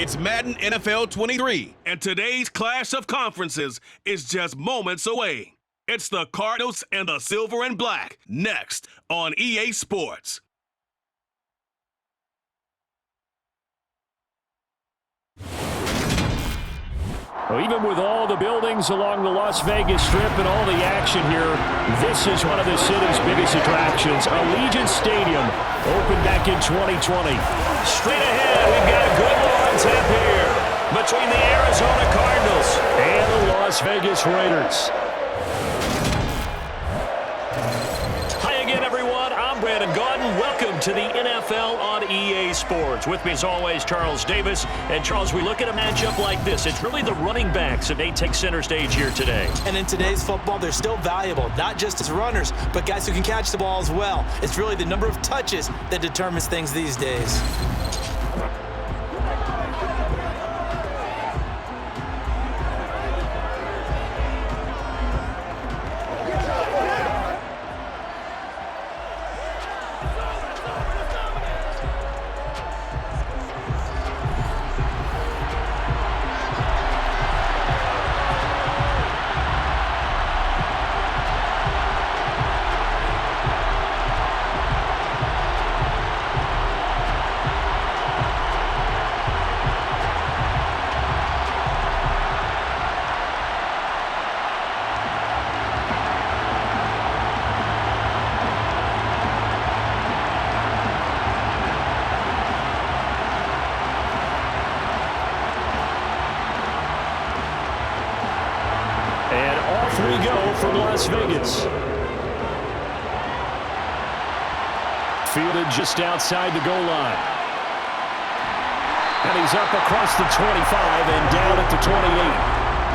It's Madden NFL 23, and today's clash of conferences is just moments away. It's the Cardinals and the Silver and Black, next on EA Sports. Well, even with all the buildings along the Las Vegas Strip and all the action here, this is one of the city's biggest attractions. Allegiant Stadium opened back in 2020. Straight ahead, we've got a good one on tap here between the Arizona Cardinals and the Las Vegas Raiders. Hi again, everyone. I'm Brandon Gaudin. Welcome to the NFL on EA Sports. With me, as always, Charles Davis. And, Charles, we look at a matchup like this. It's really the running backs, and they take center stage here today. And in today's football, they're still valuable, not just as runners, but guys who can catch the ball as well. It's really the number of touches that determines things these days. We go from Las Vegas. Fielded just outside the goal line. And he's up across the 25 and down at the 28.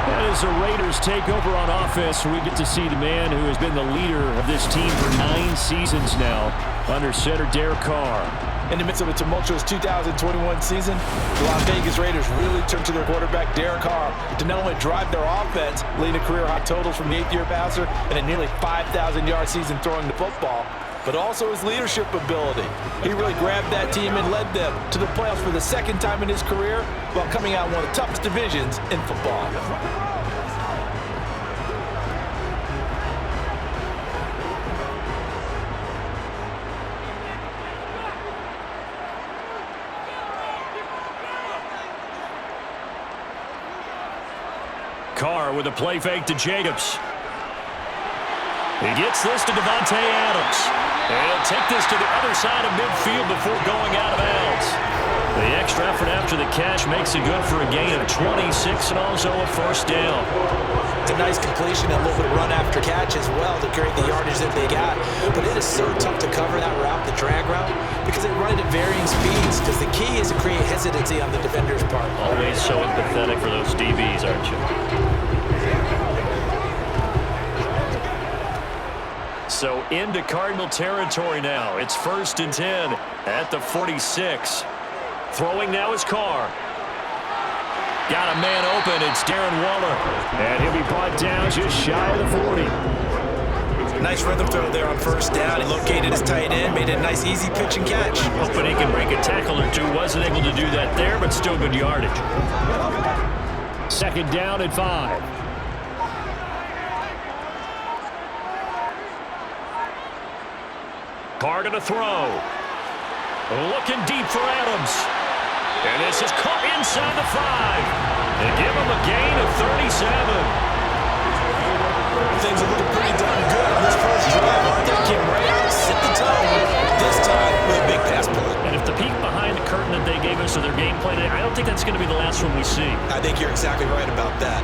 And as the Raiders take over on offense, we get to see the man who has been the leader of this team for 9 seasons now, under center Derek Carr. In the midst of a tumultuous 2021 season, the Las Vegas Raiders really turned to their quarterback, Derek Carr, to not only drive their offense, leading to career-high totals from the 8th-year passer and a nearly 5,000-yard season throwing the football, but also his leadership ability. He really grabbed that team and led them to the playoffs for the second time in his career while coming out in one of the toughest divisions in football. Carr with a play fake to Jacobs. He gets this to Devontae Adams. And he'll take this to the other side of midfield before going out of bounds. The extra effort after the catch makes it good for a gain of 26 and also a first down. It's a nice completion and a little bit of run after catch as well to create the yardage that they got. But it is so tough to cover that route, the drag route, because they run it at varying speeds. Because the key is to create hesitancy on the defender's part. Always so empathetic for those DBs, aren't you? So into Cardinal territory now. It's 1st and 10 at the 46. Throwing now is Carr. Got a man open. It's Darren Waller. And he'll be brought down just shy of the 40. Nice rhythm throw there on first down. He located his tight end, made it a nice easy pitch and catch. Hoping he can break a tackle or two. Wasn't able to do that there, but still good yardage. 2nd down at 5. Carr to throw. Looking deep for Adams. And this is caught inside the 5. They give him a gain of 37. Things are looking pretty darn good on this first drive. They came right out, set the tone, this time with a big pass play. And if the peek behind the curtain that they gave us of their game plan, I don't think that's going to be the last one we see. I think you're exactly right about that.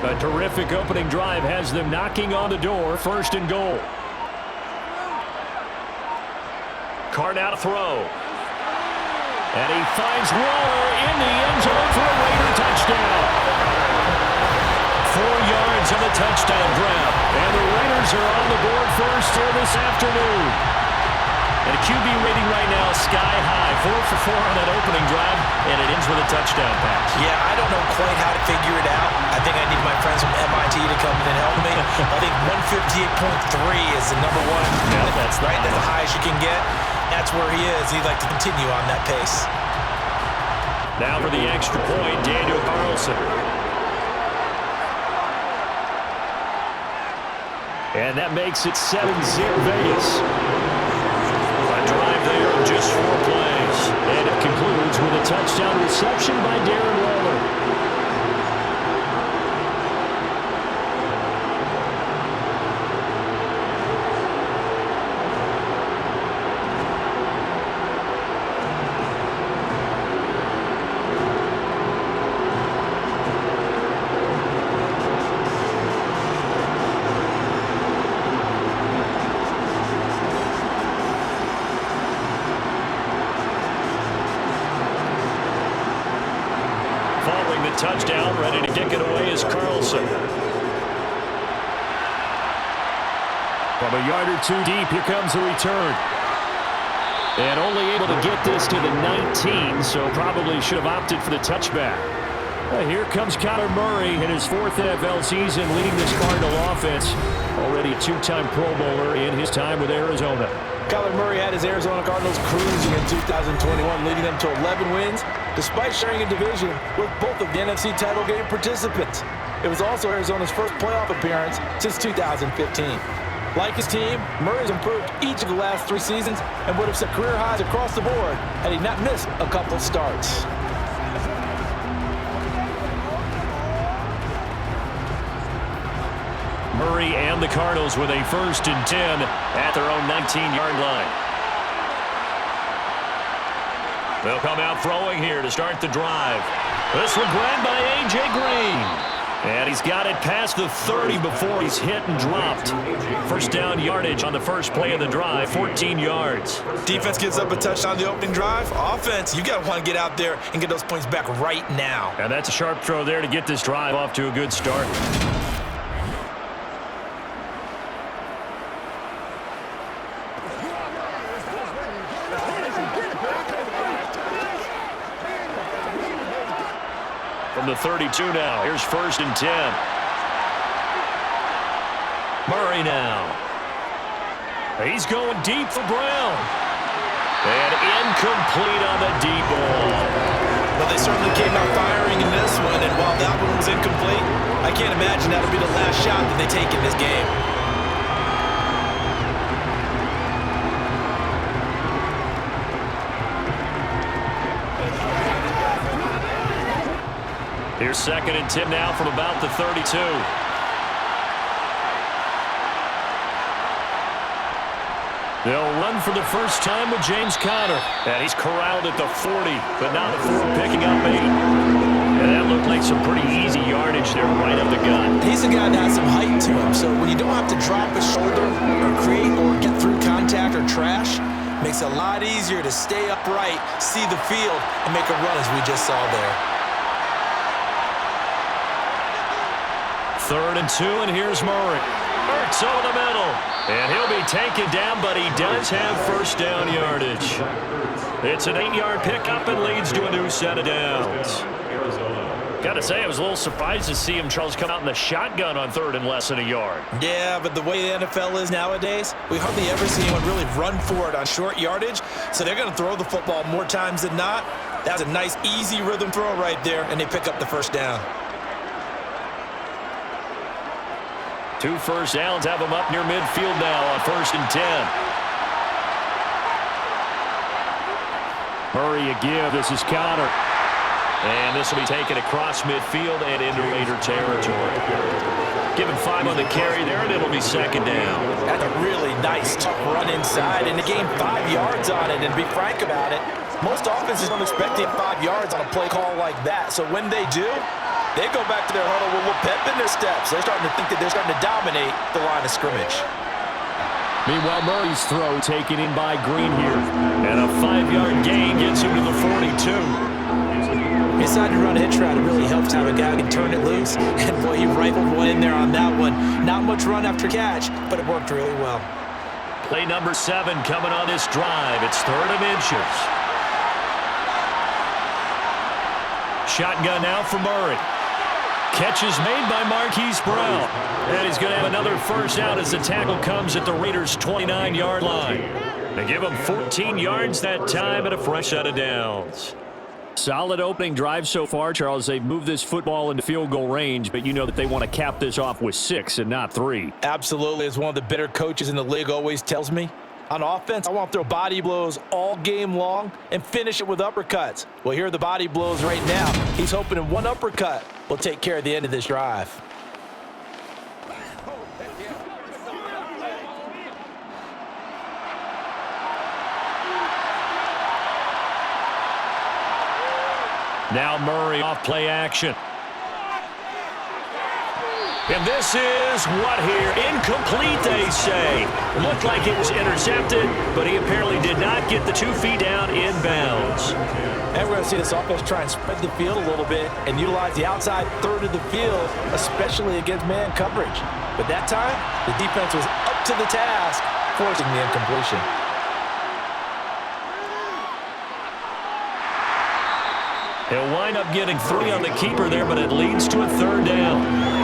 A terrific opening drive has them knocking on the door. 1st and goal. Carr now to throw. And he finds Waller in the end zone for a Raider touchdown. 4 yards on the touchdown grab. And the Raiders are on the board first here this afternoon. And a QB rating right now sky high. 4 for 4 on that opening drive, and it ends with a touchdown pass. Yeah, I don't know quite how to figure it out. I think I need my friends from MIT to come in and help me. I think 158.3 is the number one. Yeah, that's right. That's the highest you can get. That's where he is. He'd like to continue on that pace. Now for the extra point, Daniel Carlson. And that makes it 7-0 Vegas. A drive there of just 4 plays. And it concludes with a touchdown reception by Darren Waller. Touchdown, ready to kick it away is Carlson. From a yard or two deep, here comes the return. And only able to get this to the 19, so probably should have opted for the touchback. Here comes Kyler Murray in his 4th NFL season leading this Cardinal offense. Already a 2-time Pro Bowler in his time with Arizona. Kyler Murray had his Arizona Cardinals cruising in 2021, leading them to 11 wins, despite sharing a division with both of the NFC title game participants. It was also Arizona's first playoff appearance since 2015. Like his team, Murray's improved each of the last 3 seasons and would have set career highs across the board had he not missed a couple starts. Murray and the Cardinals with a 1st and 10 at their own 19-yard line. They'll come out throwing here to start the drive. This one grabbed by A.J. Green. And he's got it past the 30 before he's hit and dropped. First down yardage on the first play of the drive, 14 yards. Defense gives up a touchdown on the opening drive. Offense, you got to want to get out there and get those points back right now. And that's a sharp throw there to get this drive off to a good start. From the 32 now, here's 1st and 10. Murray now. He's going deep for Brown. And incomplete on the deep ball. Well, they certainly came out firing in this one, and while that one was incomplete, I can't imagine that'll be the last shot that they take in this game. Here's 2nd and 10 now from about the 32. They'll run for the first time with James Conner. And he's corralled at the 40, but now the 4 picking up 8. And that looked like some pretty easy yardage there right up the gut. He's a guy that has some height to him, so when you don't have to drop his shoulder or create or get through contact or trash, makes it a lot easier to stay upright, see the field, and make a run as we just saw there. 3rd and 2, and here's Murray. Hurts over the middle. And he'll be taken down, but he does have first down yardage. It's an 8-yard pickup and leads to a new set of downs. Got to say, I was a little surprised to see him, Charles, come out in the shotgun on 3rd and less than a yard. Yeah, but the way the NFL is nowadays, we hardly ever see anyone really run for it on short yardage, so they're going to throw the football more times than not. That's a nice, easy rhythm throw right there, and they pick up the first down. 2 first downs have him up near midfield now on 1st and 10. Murray a give. This is Conner. And this will be taken across midfield and into Raider territory. Given 5 on the carry there, and it'll be 2nd down. That's a really nice, tough run inside, and they gained 5 yards on it. And to be frank about it, most offenses don't expect to get 5 yards on a play call like that. So when they do, they go back to their huddle with a little pep in their steps. They're starting to think that they're starting to dominate the line of scrimmage. Meanwhile, Murray's throw taken in by Green here. And a 5-yard gain gets him to the 42. He decided to run a hitch route. It really helps to have a guy who can turn it loose. And boy, he rifled one in there on that one. Not much run after catch, but it worked really well. Play number 7 coming on this drive. It's 3rd and inches. Shotgun now for Murray. Catch is made by Marquise Brown. And he's going to have another first out as the tackle comes at the Raiders' 29-yard line. They give him 14 yards that time and a fresh set of downs. Solid opening drive so far, Charles. They've moved this football into field goal range, but you know that they want to cap this off with 6 and not 3. Absolutely. As one of the better coaches in the league always tells me, on offense, I want to throw body blows all game long and finish it with uppercuts. Well, here are the body blows right now. He's hoping in one uppercut will take care of the end of this drive. Now Murray off play action. And this is what here? Incomplete, they say. Looked like it was intercepted, but he apparently did not get the 2 feet down in bounds. And we're going to see this offense try and spread the field a little bit and utilize the outside third of the field, especially against man coverage. But that time, the defense was up to the task, forcing the incompletion. He'll wind up getting 3 on the keeper there, but it leads to a 3rd down.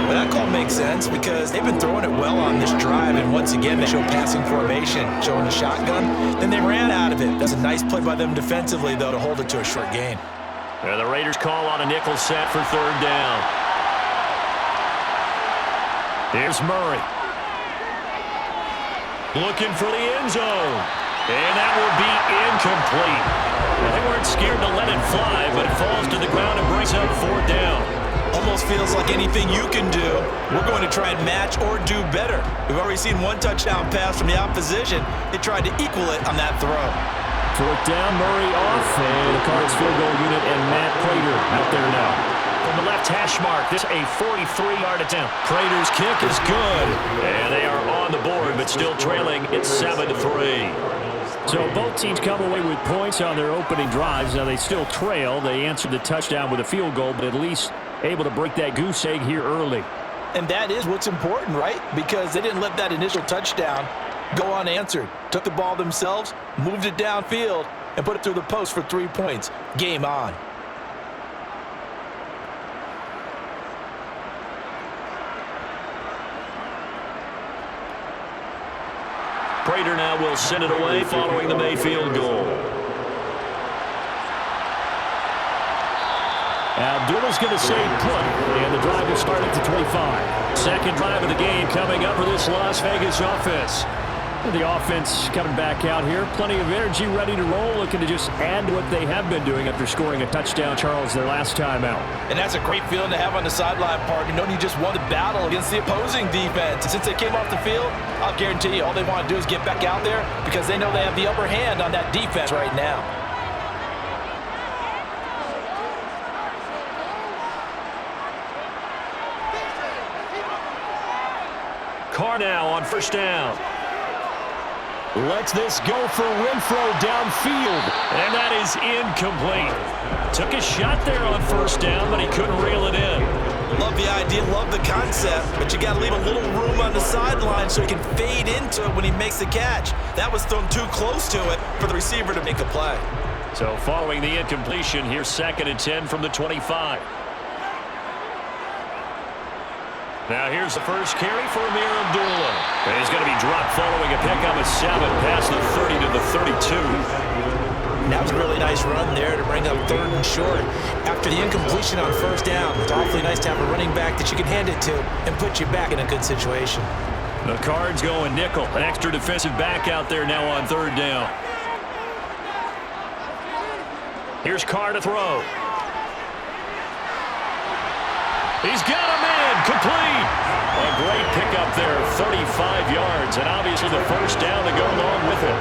Well, that call makes sense because they've been throwing it well on this drive, and once again, they show passing formation, showing the shotgun. Then they ran out of it. That's a nice play by them defensively, though, to hold it to a short gain. And the Raiders call on a nickel set for 3rd down. Here's Murray. Looking for the end zone. And that will be incomplete. Well, they weren't scared to let it fly, but it falls to the ground and brings up 4th down. Almost feels like anything you can do, we're going to try and match or do better. We've already seen one touchdown pass from the opposition. They tried to equal it on that throw. 4th down, Murray off, and the Cardinals field goal unit and Matt Prater out there now. From the left hash mark, this a 43-yard attempt. Prater's kick is good, and they are on the board, but still trailing. It's 7-3. So both teams come away with points on their opening drives. Now they still trail. They answered the touchdown with a field goal, but at least able to break that goose egg here early. And that is what's important, right? Because they didn't let that initial touchdown go unanswered. Took the ball themselves, moved it downfield, and put it through the post for 3 points. Game on. Prater now will send it away following the Mayfield goal. Abdullah's going to say put, and the drive will start at the 25. Second drive of the game coming up for this Las Vegas offense. The offense coming back out here. Plenty of energy, ready to roll, looking to just add to what they have been doing after scoring a touchdown, Charles, their last time out. And that's a great feeling to have on the sideline, partner, knowing you just won the battle against the opposing defense. Since they came off the field, I'll guarantee you all they want to do is get back out there because they know they have the upper hand on that defense right now. Carr now on 1st down. Lets this go for Renfro downfield, and that is incomplete. Took a shot there on 1st down, but he couldn't reel it in. Love the idea, love the concept, but you got to leave a little room on the sideline so he can fade into it when he makes the catch. That was thrown too close to it for the receiver to make a play. So following the incompletion, here's 2nd and 10 from the 25. Now here's the first carry for Amir Abdullah. And he's going to be dropped following a pickup of 7 past the 30 to the 32. That was a really nice run there to bring up 3rd and short. After the incompletion on 1st down, it's awfully nice to have a running back that you can hand it to and put you back in a good situation. The Cards going nickel. An extra defensive back out there now on 3rd down. Here's Carr to throw. He's got him in, complete. A great pickup there, 35 yards, and obviously the 1st down to go along with it.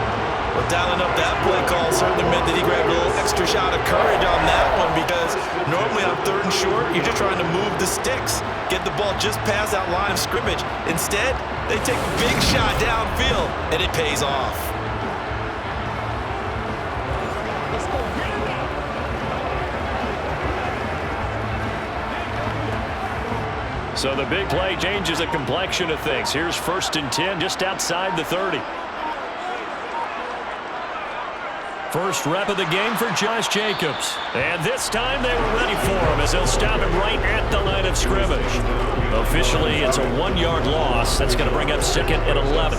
Well, dialing up that play call certainly meant that he grabbed a little extra shot of courage on that one because normally on 3rd and short, you're just trying to move the sticks, get the ball just past that line of scrimmage. Instead, they take a big shot downfield, and it pays off. So the big play changes the complexion of things. Here's 1st and 10 just outside the 30. First rep of the game for Josh Jacobs. And this time they were ready for him as they'll stop him right at the line of scrimmage. Officially, it's a 1-yard loss. That's going to bring up 2nd and 11.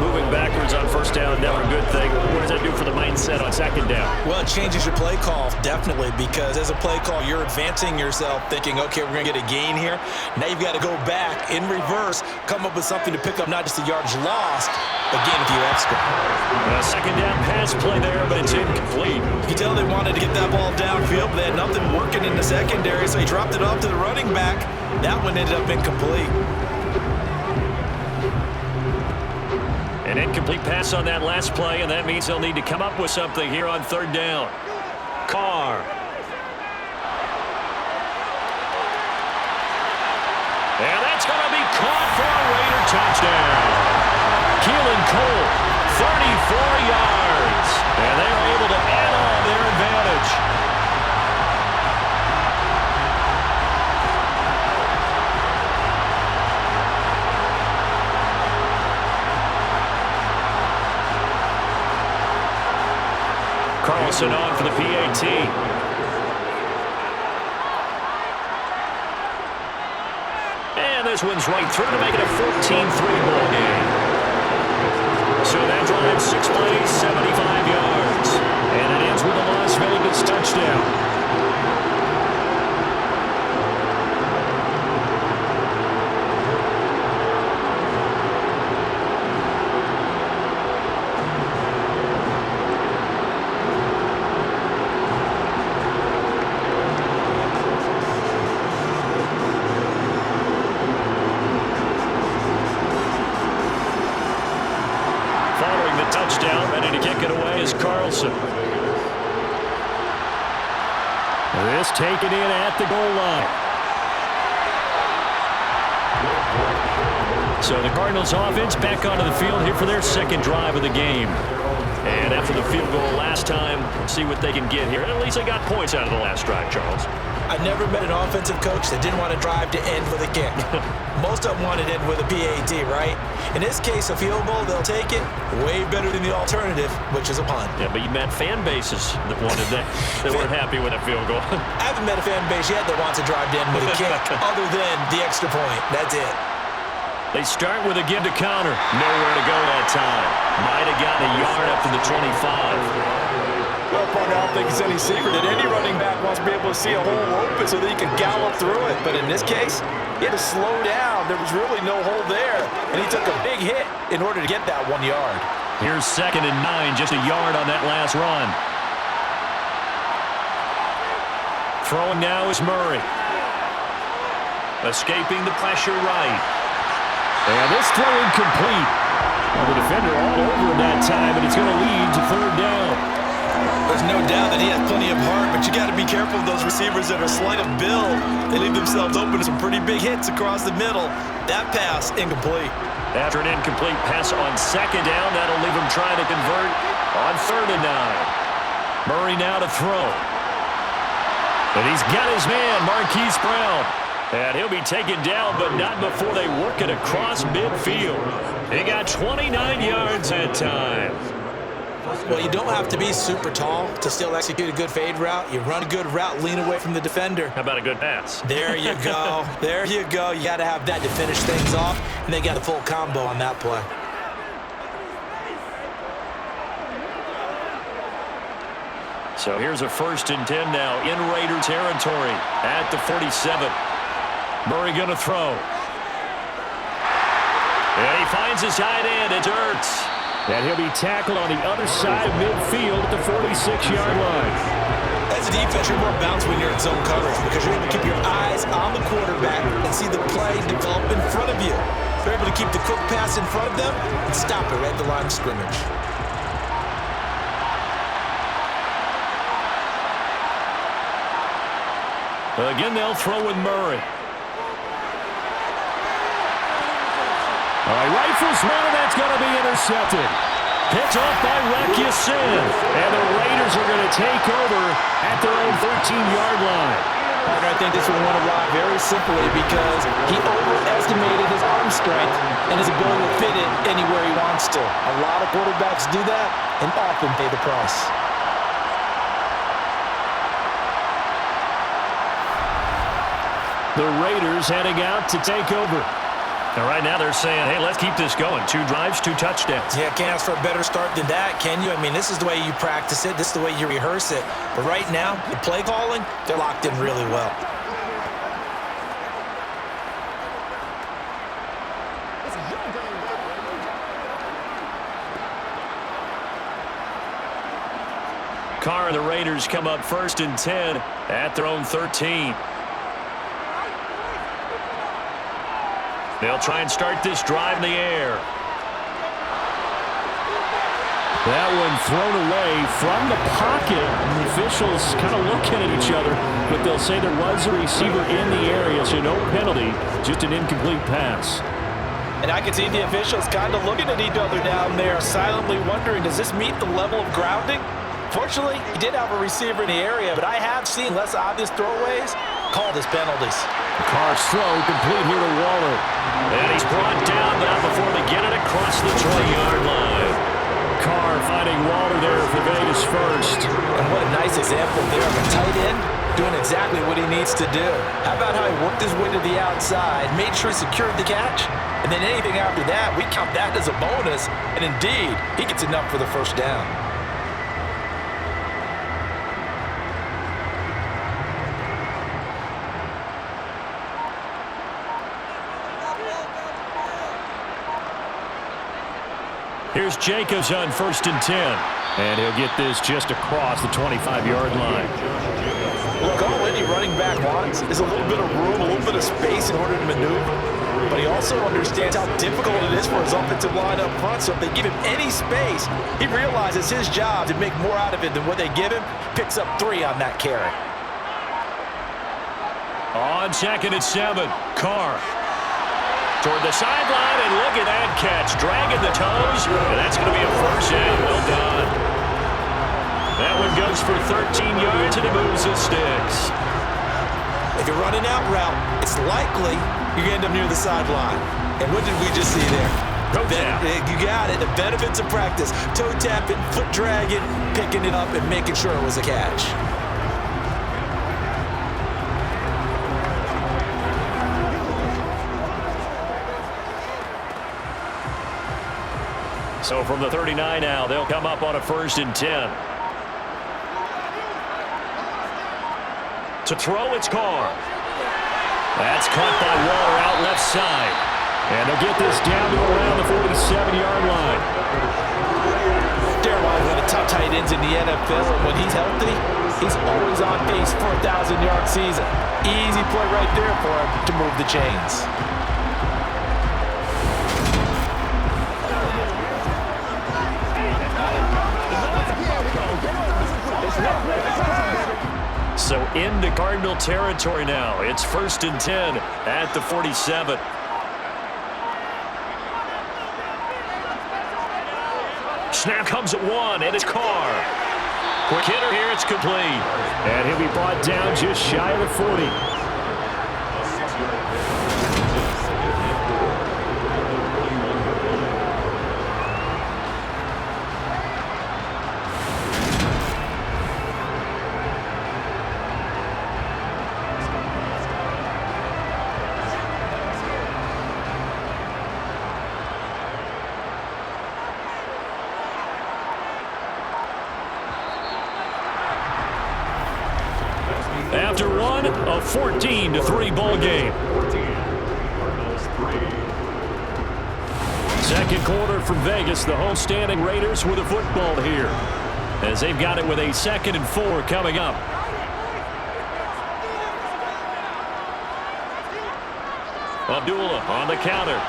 Moving backwards on first down, never a good thing. What does that do for the mindset on 2nd down? Well, it changes your play call, definitely, because as a play call, you're advancing yourself, thinking, okay, we're going to get a gain here. Now you've got to go back in reverse, come up with something to pick up not just the yardage lost, but gain a few extra. A 2nd down pass play there, but it's incomplete. You can tell they wanted to get that ball downfield, but they had nothing working in the secondary, so he dropped it off to the running back. That one ended up incomplete. An incomplete pass on that last play, and that means they'll need to come up with something here on 3rd down. Carr. And that's going to be caught for a Raider touchdown. Keelan Cole, 34 yards. And they're able to add on their advantage. Carlson on for the PAT. And this one's right through to make it a 14-3 ball game. So that drive, 6 plays, 75 yards. And it ends with a Las Vegas touchdown. Touchdown, ready to kick it away is Carlson. This taken in at the goal line. So the Cardinals offense back onto the field here for their 2nd drive of the game. And after the field goal last time, see what they can get here. At least they got points out of the last drive, Charles. I never met an offensive coach that didn't want to drive to end with a kick. Most of them wanted to end with a PAT, right? In this case, a field goal, they'll take it. Way better than the alternative, which is a punt. Yeah, but you met fan bases that wanted that. They weren't happy with a field goal. I haven't met a fan base yet that wants to drive to end with a kick other than the extra point. That's it. They start with a give to counter. Nowhere to go that time. Might have got a yard up to the 25. Well, partner, I don't think it's any secret that any running back wants to be able to see a hole open so that he can gallop through it. But in this case, he had to slow down. There was really no hole there. And he took a big hit in order to get that 1 yard. Here's 2nd and 9, just a yard on that last run. Throwing now is Murray. Escaping the pressure right. And this throw incomplete. Well, the defender all over him that time, and it's going to lead to 3rd down. There's no doubt that he has plenty of heart, but you got to be careful of those receivers that are slight of build. They leave themselves open to some pretty big hits across the middle. That pass, incomplete. After an incomplete pass on 2nd down, that'll leave him trying to convert on 3rd and 9. Murray now to throw. And he's got his man, Marquise Brown. And he'll be taken down, but not before they work it across midfield. He got 29 yards that time. Well, you don't have to be super tall to still execute a good fade route. You run a good route, lean away from the defender. How about a good pass? There you go. There you go. You got to have that to finish things off, and they got a full combo on that play. So here's a 1st and 10 now in Raider territory at the 47. Murray going to throw. And he finds his tight end. It's Ertz. And he'll be tackled on the other side of midfield at the 46-yard line. As a defense, you're more balanced when you're in zone coverage because you're able to keep your eyes on the quarterback and see the play develop in front of you. You're able to keep the quick pass in front of them and stop it right at the line of scrimmage. Again, they'll throw with Murray. All right, rifles one, and that's going to be intercepted. Picked off by Rekiasin. And the Raiders are going to take over at their own 13-yard line. I think this one won a lot very simply because he overestimated his arm strength and his ability to fit it anywhere he wants to. A lot of quarterbacks do that and often pay the price. The Raiders heading out to take over. And right now they're saying, hey, let's keep this going. 2 drives, 2 touchdowns. Yeah, can't ask for a better start than that, can you? I mean, this is the way you practice it. This is the way you rehearse it. But right now, the play calling, they're locked in really well. Carr and the Raiders come up 1st and 10 at their own 13. They'll try and start this drive in the air. That one thrown away from the pocket. The officials kind of looking at each other, but they'll say there was a receiver in the area, so no penalty, just an incomplete pass. And I can see the officials kind of looking at each other down there, silently wondering, does this meet the level of grounding? Fortunately, he did have a receiver in the area, but I have seen less obvious throwaways called as penalties. Carr's throw complete here to Waller. And he's brought down now before they get it across the 20-yard line. Carr finding Waller there for Vegas first. And what a nice example there of a tight end doing exactly what he needs to do. How about how he worked his way to the outside, made sure he secured the catch, and then anything after that, we count that as a bonus. And indeed, he gets enough for the first down. Here's Jacobs on 1st and 10. And he'll get this just across the 25-yard line. Look, all any running back wants is a little bit of room, a little bit of space in order to maneuver. But he also understands how difficult it is for his offensive line up front. So if they give him any space, he realizes his job to make more out of it than what they give him. Picks up 3 on that carry. On 2nd and 7, Carr toward the sideline, and look at that catch, dragging the toes, and that's going to be a first down. Well done. That one goes for 13 yards, and he moves his sticks. If you're running out route, it's likely you're going to end up near the sideline. And what did we just see there? You got it. The benefits of practice. Toe tapping, foot dragging, picking it up, and making sure it was a catch. So from the 39 now, they'll come up on a 1st and 10. To throw, it's Carr. That's caught by Waller out left side. And they'll get this down to around the 47-yard line. Darren Waller, one of the top tight ends in the NFL, and when he's healthy, he's always on pace for a 1,000-yard season. Easy play right there for him to move the chains. So into Cardinal territory now. It's 1st and 10 at the 47. Snap comes at 1, and it's Carr. Quick hitter here, it's complete. And he'll be brought down just shy of the 40. After one, a 14-3 ball game. Second quarter from Vegas. The homestanding Raiders with the football here, as they've got it with a 2nd and 4 coming up. Abdullah on the counter.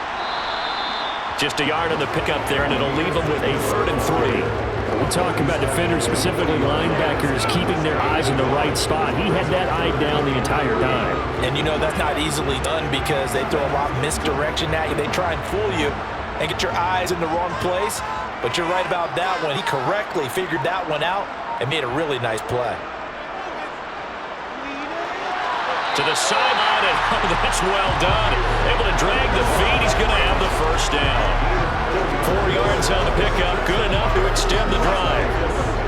Just a yard on the pickup there, and it'll leave them with a 3rd and 3. We talk about defenders, specifically linebackers, keeping their eyes in the right spot. He had that eye down the entire time. And you know that's not easily done because they throw a lot of misdirection at you. They try and fool you and get your eyes in the wrong place. But you're right about that one. He correctly figured that one out and made a really nice play. To the sideline, and that's well done. Able to drag the feet. He's going to have the first down. 4 yards on the pickup. Good enough to extend the drive.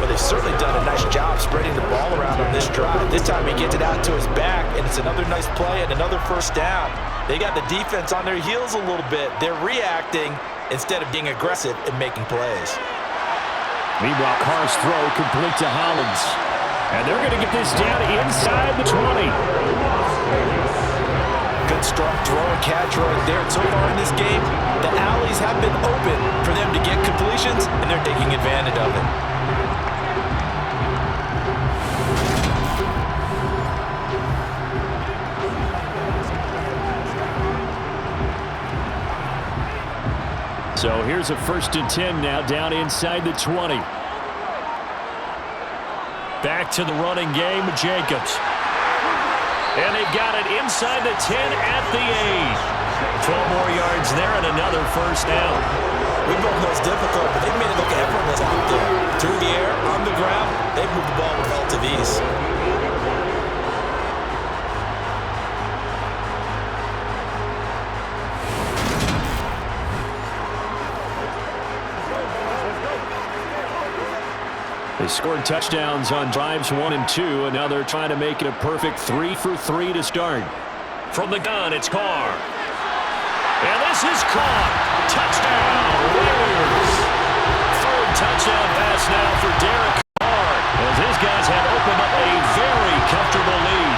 Well, they They've certainly done a nice job spreading the ball around on this drive. This time he gets it out to his back, and it's another nice play and another first down. They got the defense on their heels a little bit. They're reacting instead of being aggressive and making plays. Meanwhile, Carr's throw complete to Hollins. And they're going to get this down inside the 20. Good strong throw and catch right there. So far in this game, the alleys have been open for them to get completions, and they're taking advantage of it. So here's a 1st and 10 now down inside the 20. Back to the running game with Jacobs. And they've got it inside the 10 at the 8. 12 more yards there and another first down. We both know it's difficult, but they've made it look effortless out there. Through the air, on the ground, they've moved the ball with relative ease. They scored touchdowns on drives 1 and 2, and now they're trying to make it a perfect 3 for 3 to start. From the gun, it's Carr. And this is caught. Touchdown, Warriors. 3rd touchdown pass now for Derek Carr, as his guys have opened up a very comfortable lead.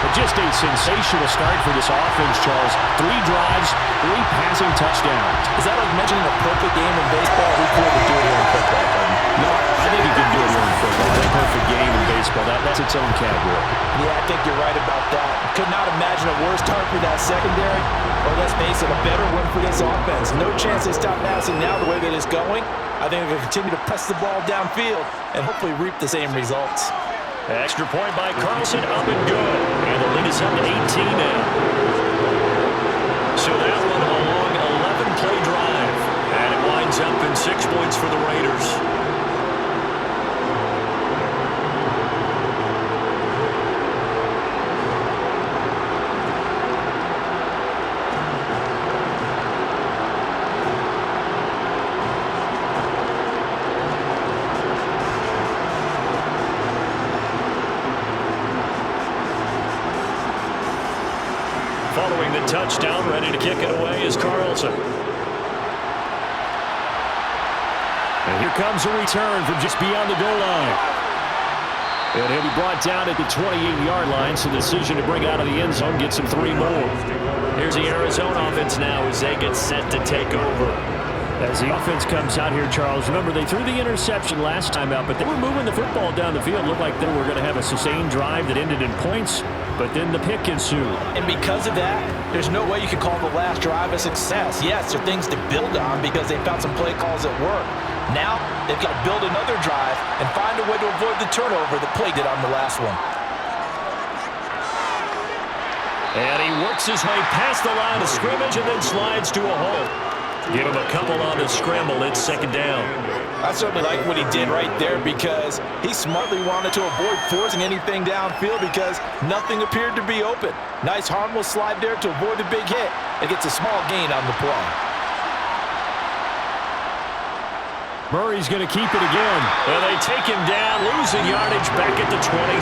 But just a sensational start for this offense, Charles. 3 drives, 3 passing touchdowns. Is that like mentioning a perfect game in baseball? We couldn't do it here in football, buddy. No, I think you can do it here in football. A perfect game in baseball, that's its own category. Yeah, I think you're right about that. Could not imagine a worse start for that secondary, or let's face it, a better one for this offense. No chance they stop passing now the way that it's going. I think they're going to continue to press the ball downfield and hopefully reap the same results. Extra point by Carlson, up and good. And the lead is up to 18 now. So that one a long 11-play drive. And it winds up in 6 points for the Raiders. Following the touchdown, ready to kick it away is Carlson. And here comes a return from just beyond the goal line. And he'll be brought down at the 28-yard line, so the decision to bring out of the end zone gets him 3 more. Here's the Arizona offense now as they get set to take over. As the offense comes out here, Charles, remember they threw the interception last time out, but they were moving the football down the field. Looked like they were going to have a sustained drive that ended in points, but then the pick ensued. And because of that, there's no way you could call the last drive a success. Yes, there are things to build on because they found some play calls that work. Now, they've got to build another drive and find a way to avoid the turnover that plagued it on the last one. And he works his way past the line of scrimmage and then slides to a hole. Give him a couple on the scramble. It's 2nd down. I certainly like what he did right there because he smartly wanted to avoid forcing anything downfield because nothing appeared to be open. Nice harmless slide there to avoid the big hit and gets a small gain on the play. Murray's going to keep it again. Well, they take him down, losing yardage back at the 27.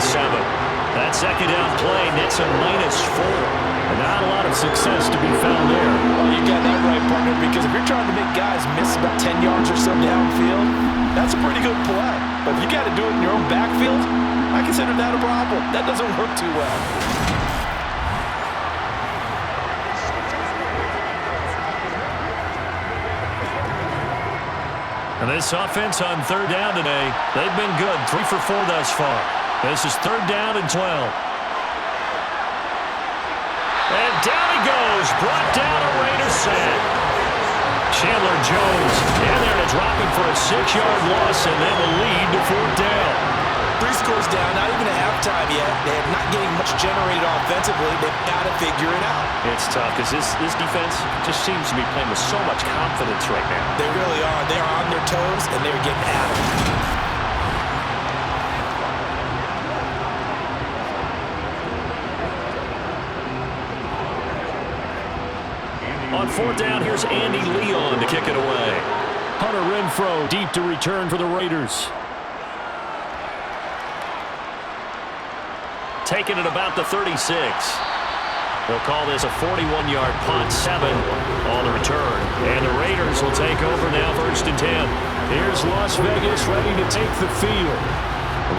That 2nd down play nets a -4. And not a lot of success to be found there. Well, you got that right, partner, because if you're trying to make guys miss about 10 yards or so downfield, that's a pretty good play. But if you got to do it in your own backfield, I consider that a problem. That doesn't work too well. And this offense on 3rd down today, they've been good. 3 for 4 thus far. This is 3rd down and 12. And down he goes, brought down a Raiders sack. Chandler Jones in there to drop him for a 6-yard loss, and then the lead to 4th down. 3 scores down, not even at halftime yet. They're not getting much generated offensively. They've got to figure it out. It's tough because this defense just seems to be playing with so much confidence right now. They really are. They're on their toes, and they're getting at it. On 4th down, here's Andy Leon to kick it away. Hunter Renfrow deep to return for the Raiders. Taken at about the 36. They'll call this a 41-yard punt, 7 on the return. And the Raiders will take over now, 1st and 10. Here's Las Vegas ready to take the field.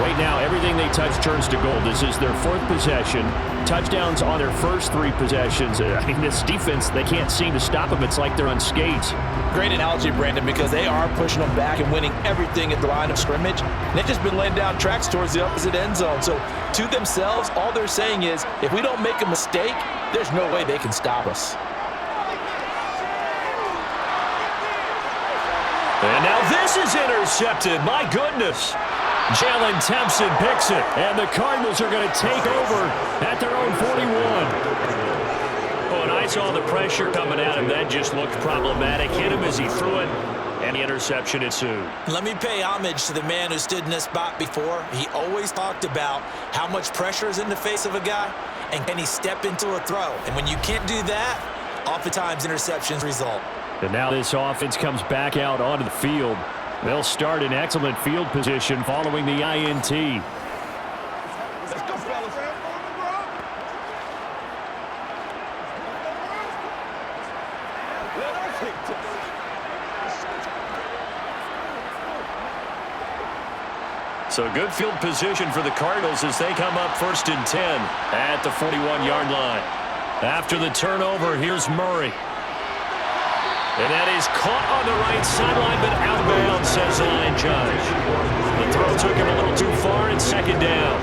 Right now, everything they touch turns to gold. This is their 4th possession. Touchdowns on their first 3 possessions. I mean, this defense, they can't seem to stop them. It's like they're on skates. Great analogy, Brandon, because they are pushing them back and winning everything at the line of scrimmage. And they've just been laying down tracks towards the opposite end zone. So to themselves, all they're saying is, if we don't make a mistake, there's no way they can stop us. And now this is intercepted. My goodness. Jalen Thompson picks it. And the Cardinals are going to take over at their own 41. Oh, and I saw the pressure coming at him. That just looked problematic. Hit him as he threw it, and the interception ensued. Let me pay homage to the man who stood in this spot before. He always talked about how much pressure is in the face of a guy, and can he step into a throw. And when you can't do that, oftentimes interceptions result. And now this offense comes back out onto the field. They'll start in excellent field position following the INT. Let's go, fellas. So good field position for the Cardinals as they come up 1st and 10 at the 41-yard line. After the turnover, here's Murray. And that is caught on the right sideline, but out of bounds, says the line judge. The throw took him a little too far, and 2nd down.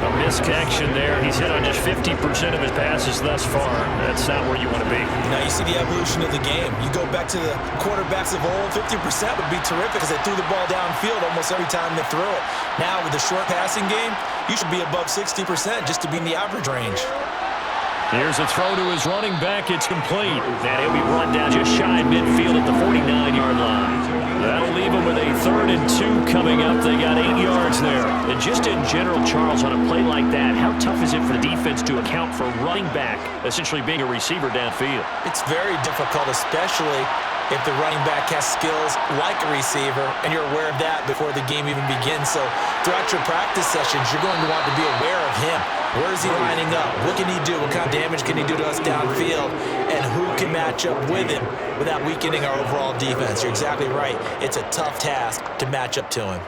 A misconnection there. He's hit on just 50% of his passes thus far. That's not where you want to be. Now you see the evolution of the game. You go back to the quarterbacks of old, 50% would be terrific because they threw the ball downfield almost every time they threw it. Now with the short passing game, you should be above 60% just to be in the average range. Here's a throw to his running back. It's complete. And he'll be run down just shy of midfield at the 49-yard line. That'll leave him with a 3rd and 2 coming up. They got 8 yards there. And just in general, Charles, on a play like that, how tough is it for the defense to account for running back essentially being a receiver downfield? It's very difficult, especially if the running back has skills like a receiver, and you're aware of that before the game even begins. So throughout your practice sessions, you're going to want to be aware of him. Where is he lining up? What can he do? What kind of damage can he do to us downfield? And who can match up with him without weakening our overall defense? You're exactly right. It's a tough task to match up to him.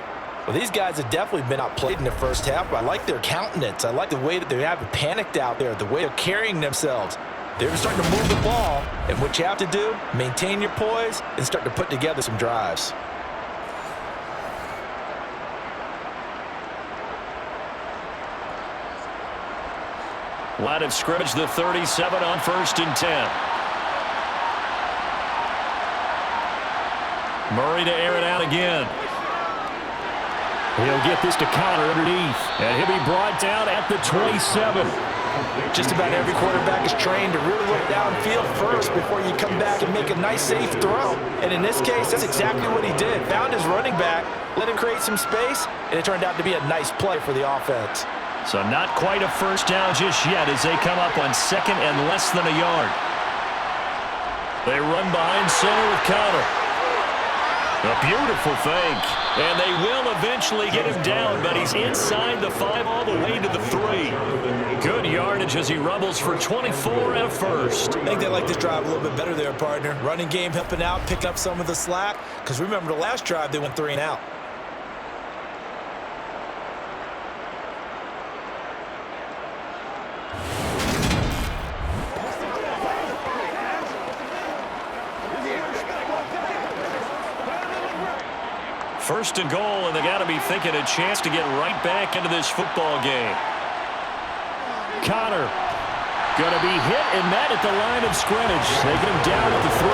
Well, these guys have definitely been outplayed in the first half. I like their countenance. I like the way that they haven't panicked out there, the way they're carrying themselves. They're starting to move the ball, and what you have to do, maintain your poise and start to put together some drives. Line of scrimmage, the 37 on 1st and 10. Murray to air it out again. He'll get this to Connor underneath, and he'll be brought down at the 27. Just about every quarterback is trained to really look downfield first before you come back and make a nice, safe throw. And in this case, that's exactly what he did. Found his running back, let him create some space, and it turned out to be a nice play for the offense. So not quite a first down just yet as they come up on 2nd and less than a yard. They run behind center with Connor. A beautiful fake. And they will eventually get him down, but he's inside the 5 all the way to the 3. Good yardage as he rumbles for 24 and a first. I think they like this drive a little bit better there, partner. Running game helping out, picking up some of the slack. Because remember, the last drive, they went 3 and out. First and goal, and they got to be thinking a chance to get right back into this football game. Connor going to be hit and met at the line of scrimmage. They get him down at the 3.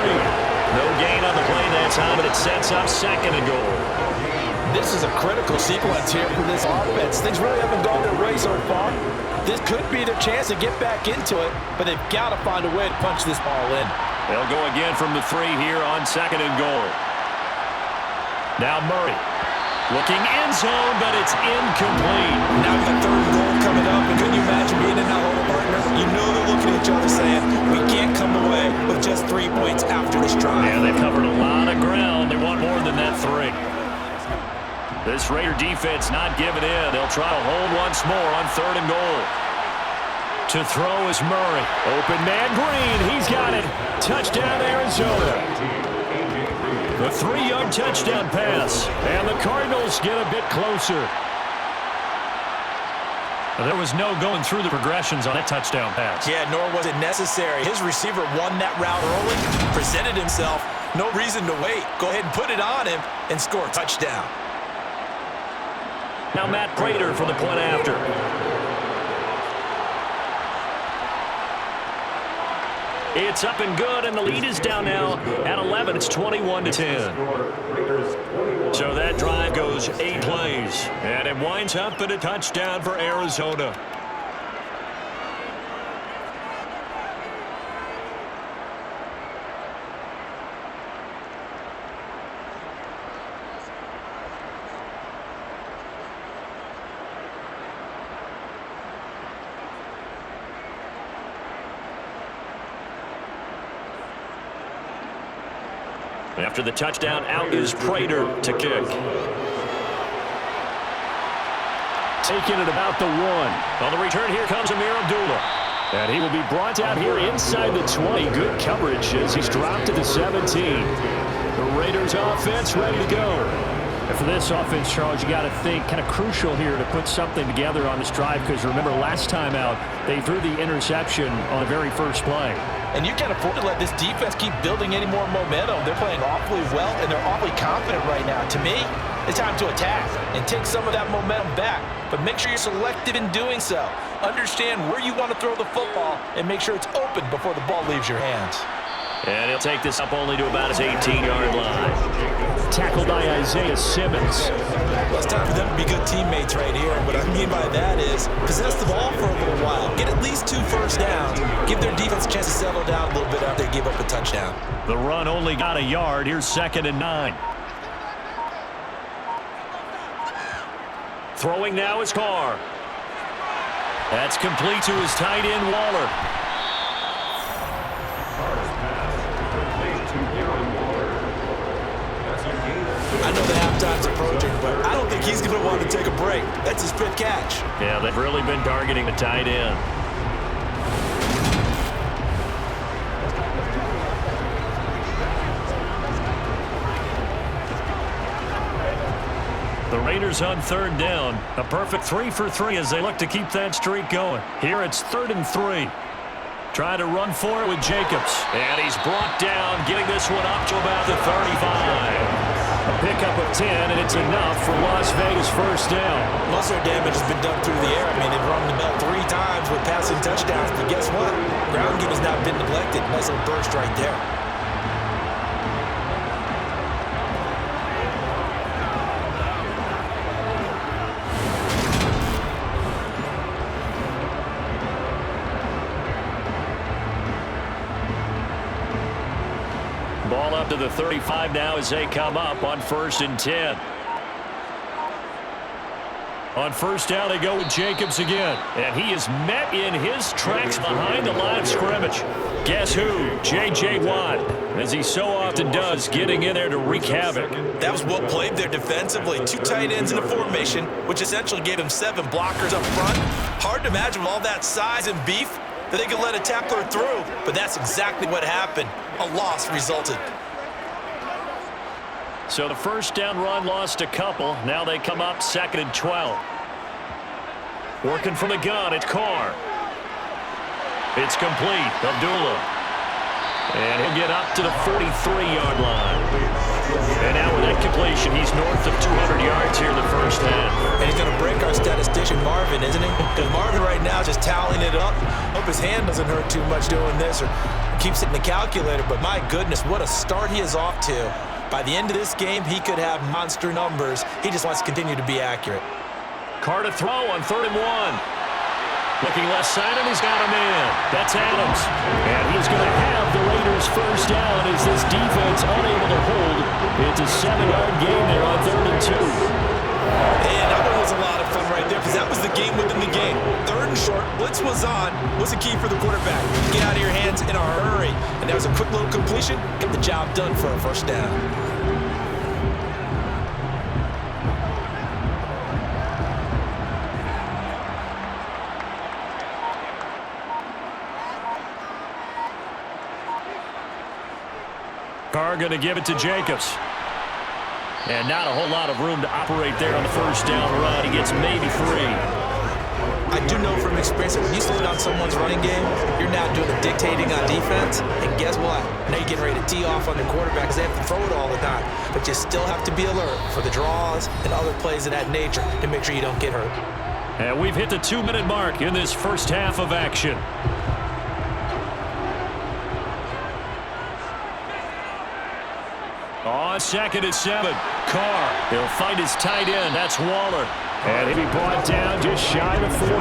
No gain on the play that time, but it sets up 2nd and goal. This is a critical sequence here for this offense. Things really haven't gone their way so far. This could be their chance to get back into it, but they've got to find a way to punch this ball in. They'll go again from the 3 here on 2nd and goal. Now Murray looking end zone, but it's incomplete. Now we've got 3rd and goal coming up, and can you imagine being in that hole, partner? You know they're looking at each other saying, we can't come away with just 3 points after this drive. Yeah, they've covered a lot of ground. They want more than This Raider defense not giving in. They'll try to hold once more on 3rd and goal. To throw is Murray. Open man Green. He's got it. Touchdown, Arizona. The 3-yard touchdown pass. And the Cardinals get a bit closer. There was no going through the progressions on that touchdown pass. Yeah, nor was it necessary. His receiver won that route early, presented himself. No reason to wait. Go ahead and put it on him and score a touchdown. Now Matt Prater for the point after. It's up and good, and the lead is down now at 11. It's 21-10. So that drive goes 8 plays, and it winds up in a touchdown for Arizona. After the touchdown, out is Prater to kick. Taking it about the 1. On the return, here comes Amir Abdullah. And he will be brought out here inside the 20. Good coverage as he's dropped to the 17. The Raiders offense ready to go. And for this offense, Charles, you got to think kind of crucial here to put something together on this drive, because remember last time out, they threw the interception on the very first play. And you can't afford to let this defense keep building any more momentum. They're playing awfully well, and they're awfully confident right now. To me, it's time to attack and take some of that momentum back. But make sure you're selective in doing so. Understand where you want to throw the football and make sure it's open before the ball leaves your hands. And he'll take this up only to about his 18-yard line. Tackled by Isaiah Simmons. Well, it's time for them to be good teammates right here. What I mean by that is possess the ball for a little while. Get at least 2 first downs. Give their defense a chance to settle down a little bit after they give up a touchdown. The run only got a yard. Here's 2nd and 9. Throwing now is Carr. That's complete to his tight end, Waller. I know the halftime's approaching, but I don't think he's going to want to take a break. That's his 5th catch. Yeah, they've really been targeting the tight end. The Raiders on 3rd down. A perfect 3 for 3 as they look to keep that streak going. Here it's 3rd and 3. Trying to run for it with Jacobs. And he's brought down, getting this one up to about the 35. A pickup of 10, and it's enough for Las Vegas first down. Most of their damage has been done through the air. I mean, they've run the ball 3 times with passing touchdowns, but guess what? Ground game has not been neglected. Nice little burst right there. Ball up to the 35 now as they come up on 1st and 10. On 1st down, they go with Jacobs again. And he is met in his tracks behind the line of scrimmage. Guess who? J.J. Watt, as he so often does, getting in there to wreak havoc. That was well played there defensively. 2 tight ends in a formation, which essentially gave him 7 blockers up front. Hard to imagine with all that size and beef that they could let a tackler through, but that's exactly what happened. A loss resulted. So the 1st down run lost a couple. Now they come up 2nd and 12. Working from the gun, it's Carr. It's complete. Abdullah. And he'll get up to the 43-yard line. And now with that completion, he's north of 200 yards here in the first half. And he's going to break our statistician Marvin, isn't he? Because Marvin right now is just tallying it up. Hope his hand doesn't hurt too much doing this or keeps it in the calculator. But my goodness, what a start he is off to. By the end of this game, he could have monster numbers. He just wants to continue to be accurate. Carr to throw on 3rd and 1. Looking left side, and he's got a man. That's Adams. And he's going to have the Raiders first down as this defense unable to hold. It's a 7-yard gain there on 3rd and 2. And that one was a lot of fun right there because that was the game within the game. 3rd and short, blitz was on. What's the key for the quarterback? Get out of your hands in a hurry. And that was a quick little completion. Get the job done for a first down. Carr going to give it to Jacobs. And not a whole lot of room to operate there on the first down run. He gets maybe 3. I do know from experience that when you slow down someone's running game, you're now doing the dictating on defense. And guess what? Now you're getting ready to tee off on the quarterback because they have to throw it all the time. But you still have to be alert for the draws and other plays of that nature to make sure you don't get hurt. And we've hit the 2-minute mark in this first half of action. On 2nd and 7, Carr. He'll find his tight end. That's Waller. And he'll be brought down just shy of 40.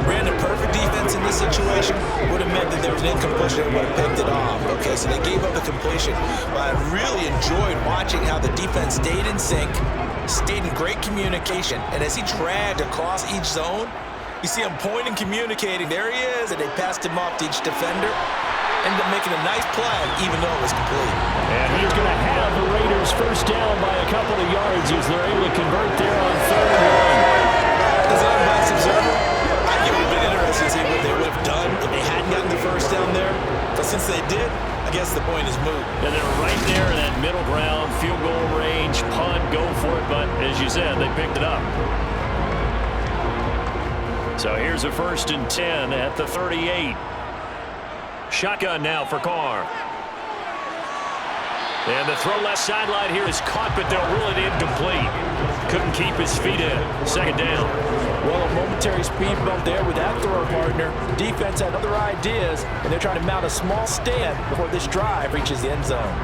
Brandon, perfect defense in this situation would have meant that there was an incompletion that would have picked it off. Okay, so they gave up the completion. But I really enjoyed watching how the defense stayed in sync, stayed in great communication, and as he dragged across each zone, you see him pointing, communicating. There he is, and they passed him off to each defender. Ended up making a nice play, even though it was complete. And he's going to have the Raiders first down by a couple of yards as they're able to convert there on 3rd and 1. As an unbiased observer, I think it would have been interesting to see what they would have done if they hadn't gotten the first down there. But since they did, I guess the point is moot. And they're right there in that middle ground, field goal range, punt, go for it. But as you said, they picked it up. So here's a 1st and 10 at the 38. Shotgun now for Carr. And the throw left sideline here is caught, but they'll rule it incomplete. Couldn't keep his feet in. 2nd down. Well, a momentary speed bump there with that thrower partner. Defense had other ideas, and they're trying to mount a small stand before this drive reaches the end zone.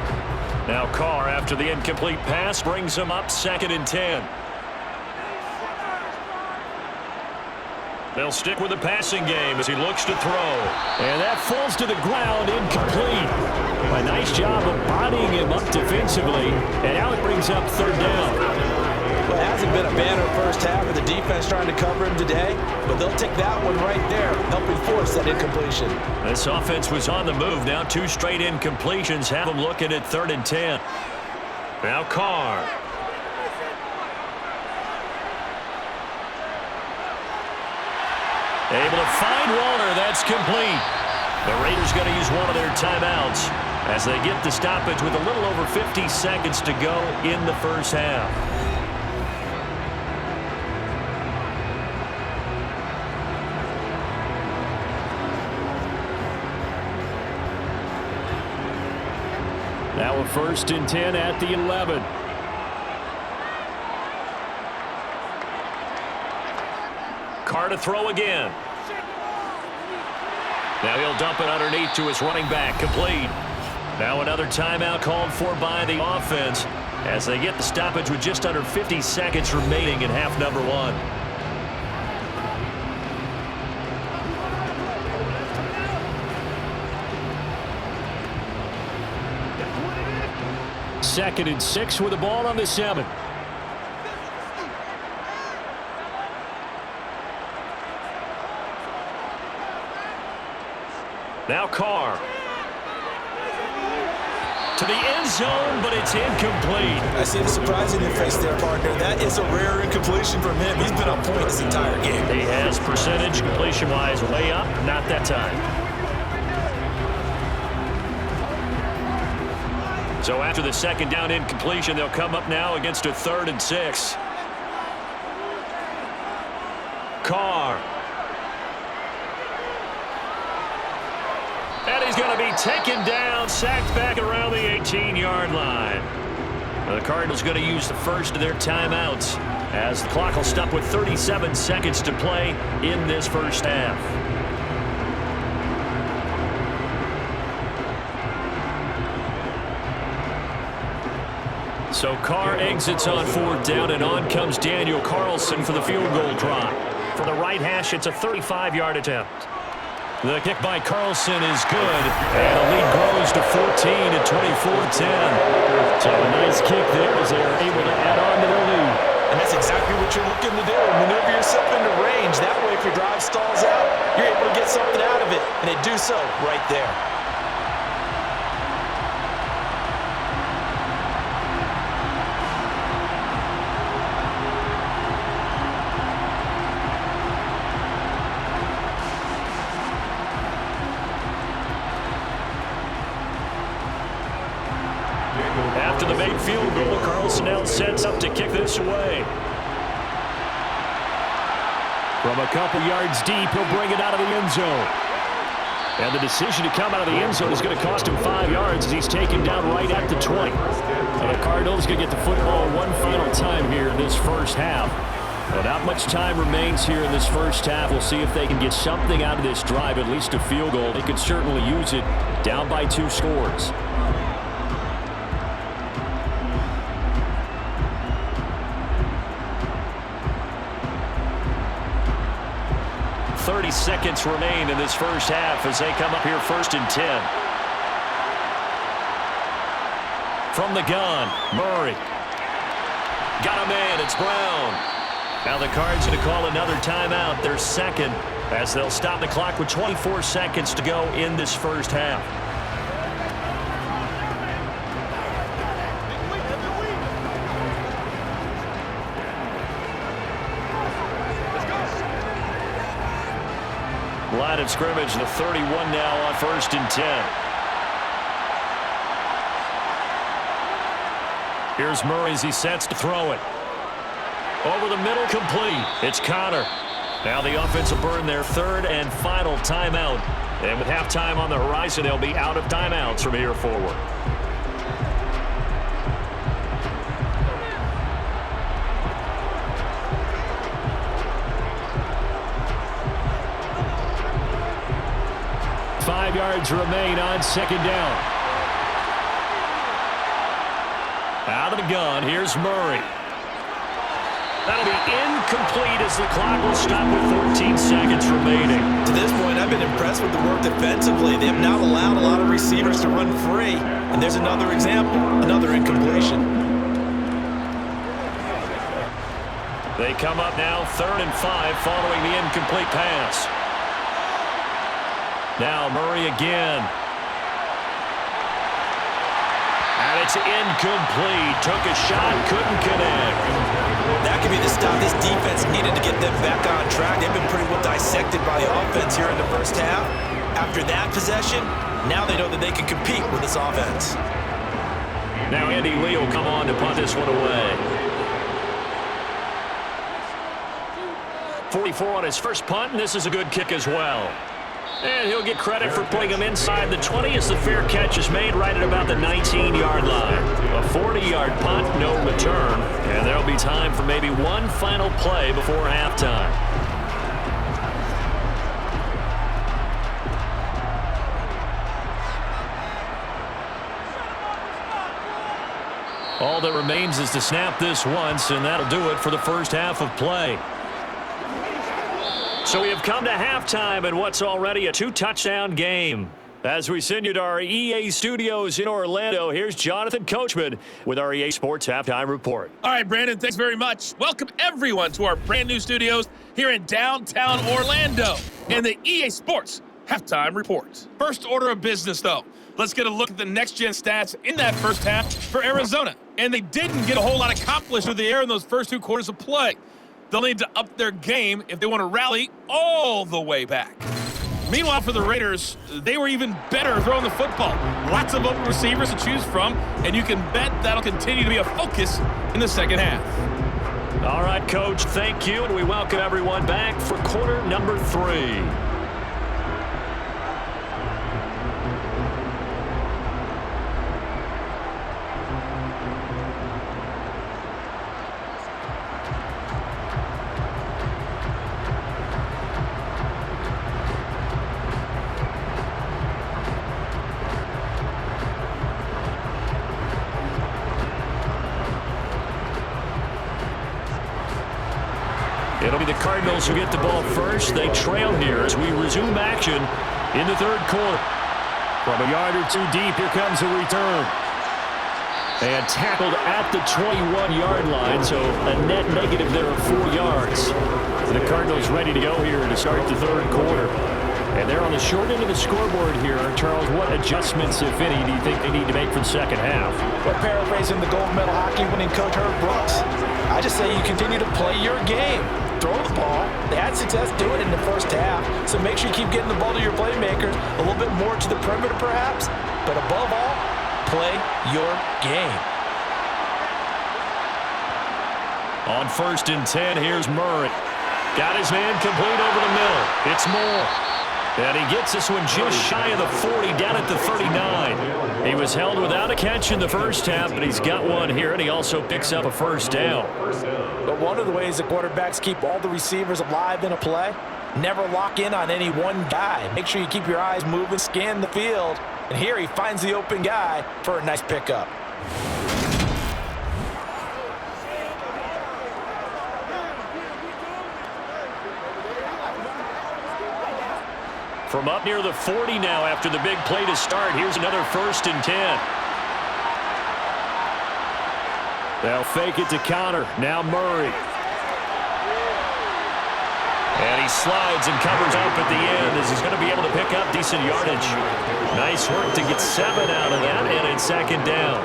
Now Carr, after the incomplete pass, brings him up 2nd and 10. They'll stick with the passing game as he looks to throw. And that falls to the ground, incomplete. A nice job of bodying him up defensively. And now it brings up 3rd down. Well, it hasn't been a banner first half of the defense trying to cover him today, but they'll take that one right there, helping force that incompletion. This offense was on the move. Now 2 straight incompletions have them looking at 3rd and 10. Now Carr. Able to find Waller. That's complete. The Raiders going to use one of their timeouts as they get the stoppage with a little over 50 seconds to go in the first half. Now a 1st and 10 at the 11. Carr to throw again. Now he'll dump it underneath to his running back. Complete. Now another timeout called for by the offense as they get the stoppage with just under 50 seconds remaining in half number 1. Second and 6 with the ball on the 7. Now Carr. To the end zone, but it's incomplete. I see the surprise in your face there, partner. That is a rare incompletion from him. He's been on point this entire game. He has percentage completion-wise way up. Not that time. So after the 2nd down incompletion, they'll come up now against a 3rd and 6. Carr. And he's going to be taken down, sacked back around the 18-yard line. The Cardinals going to use the first of their timeouts as the clock will stop with 37 seconds to play in this first half. So Carr exits on 4th down, and on comes Daniel Carlson for the field goal drop. For the right hash, it's a 35-yard attempt. The kick by Carlson is good, and the lead grows to 14 at 24-10. So a nice kick there as they're able to add on to their lead. And that's exactly what you're looking to do. Maneuver yourself into range. That way, if your drive stalls out, you're able to get something out of it. And they do so right there. the made field goal. Carlson now sets up to kick this away. From a couple yards deep, he'll bring it out of the end zone. And the decision to come out of the end zone is going to cost him 5 yards as he's taken down right at the 20. And the Cardinals going to get the football one final time here in this first half. Well, not much time remains here in this first half. We'll see if they can get something out of this drive, at least a field goal. They could certainly use it down by 2 scores. Seconds remain in this first half as they come up here 1st and 10. From the gun, Murray. Got a man, it's Brown. Now the Cards going to call another timeout, their second, as they'll stop the clock with 24 seconds to go in this first half. Line of scrimmage, the 31 now on 1st and 10. Here's Murray as he sets to throw it. Over the middle, complete. It's Connor. Now the offense will burn their 3rd and final timeout. And with halftime on the horizon, they'll be out of timeouts from here forward. Yards remain on 2nd down. Out of the gun, here's Murray. That'll be incomplete as the clock will stop with 14 seconds remaining. To this point, I've been impressed with the work defensively. They have not allowed a lot of receivers to run free. And there's another example, another incompletion. They come up now 3rd and 5 following the incomplete pass. Now Murray again. And it's incomplete. Took a shot, couldn't connect. That could be the stop this defense needed to get them back on track. They've been pretty well dissected by the offense here in the first half. After that possession, now they know that they can compete with this offense. Now Andy Lee will come on to punt this one away. 44 on his first punt, and this is a good kick as well. And he'll get credit for putting him inside the 20 as the fair catch is made right at about the 19-yard line. A 40-yard punt, no return. And there'll be time for maybe one final play before halftime. All that remains is to snap this once, and that'll do it for the first half of play. So we have come to halftime in what's already a 2-touchdown game. As we send you to our EA studios in Orlando, here's Jonathan Coachman with our EA Sports Halftime Report. All right, Brandon, thanks very much. Welcome, everyone, to our brand new studios here in downtown Orlando and the EA Sports Halftime Report. First order of business, though. Let's get a look at the next-gen stats in that first half for Arizona. And they didn't get a whole lot accomplished through the air in those first 2 quarters of play. They'll need to up their game if they want to rally all the way back. Meanwhile, for the Raiders, they were even better throwing the football. Lots of open receivers to choose from, and you can bet that'll continue to be a focus in the second half. All right, Coach, thank you, and we welcome everyone back for quarter number 3. It'll be the Cardinals who get the ball first. They trail here as we resume action in the 3rd quarter. From a yard or 2 deep, here comes a return. And tackled at the 21-yard line, so a net negative there of 4 yards. The Cardinals ready to go here to start the 3rd quarter. And they're on the short end of the scoreboard here. Charles, what adjustments, if any, do you think they need to make for the second half? Well, paraphrasing the gold medal hockey winning coach Herb Brooks, I just say you continue to play your game. Throw the ball. They had success doing it in the first half, so make sure you keep getting the ball to your playmakers, a little bit more to the perimeter perhaps, but above all, play your game. On 1st and 10, here's Murray. Got his man complete over the middle. It's Moore. And he gets this one just shy of the 40, down at the 39. He was held without a catch in the first half, but he's got one here, and he also picks up a first down. But one of the ways the quarterbacks keep all the receivers alive in a play, never lock in on any one guy. Make sure you keep your eyes moving, scan the field. And here he finds the open guy for a nice pickup. From up near the 40 now after the big play to start. Here's another 1st and 10. They'll fake it to counter. Now Murray. And he slides and covers up at the end as he's going to be able to pick up decent yardage. Nice work to get 7 out of that, and it's 2nd down.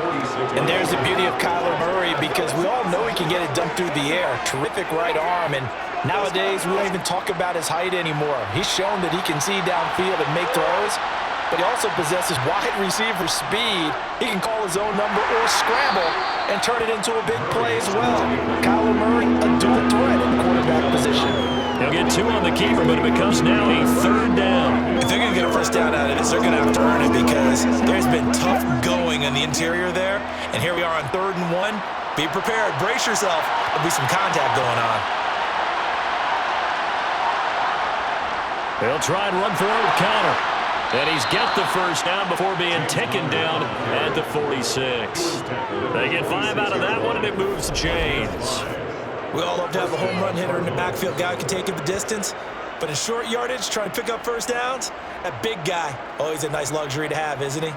And there's the beauty of Kyler Murray, because we all know he can get it done through the air. Terrific right arm, and nowadays we don't even talk about his height anymore. He's shown that he can see downfield and make throws, but he also possesses wide receiver speed. He can call his own number or scramble and turn it into a big play as well. Kyler Murray, a dual threat in the quarterback position. He'll get 2 on the keeper, but it becomes now a 3rd down. If they're going to get a first down out of this, they're going to have to earn it, because there's been tough going in the interior there. And here we are on 3rd and 1. Be prepared. Brace yourself. There'll be some contact going on. They'll try and run for it with counter. And he's got the first down before being taken down at the 46. They get 5 out of that one, and it moves the chains. We all love to have a home run hitter in the backfield. Guy who can take it the distance. But in short yardage, trying to pick up first downs, that big guy, always a nice luxury to have, isn't he?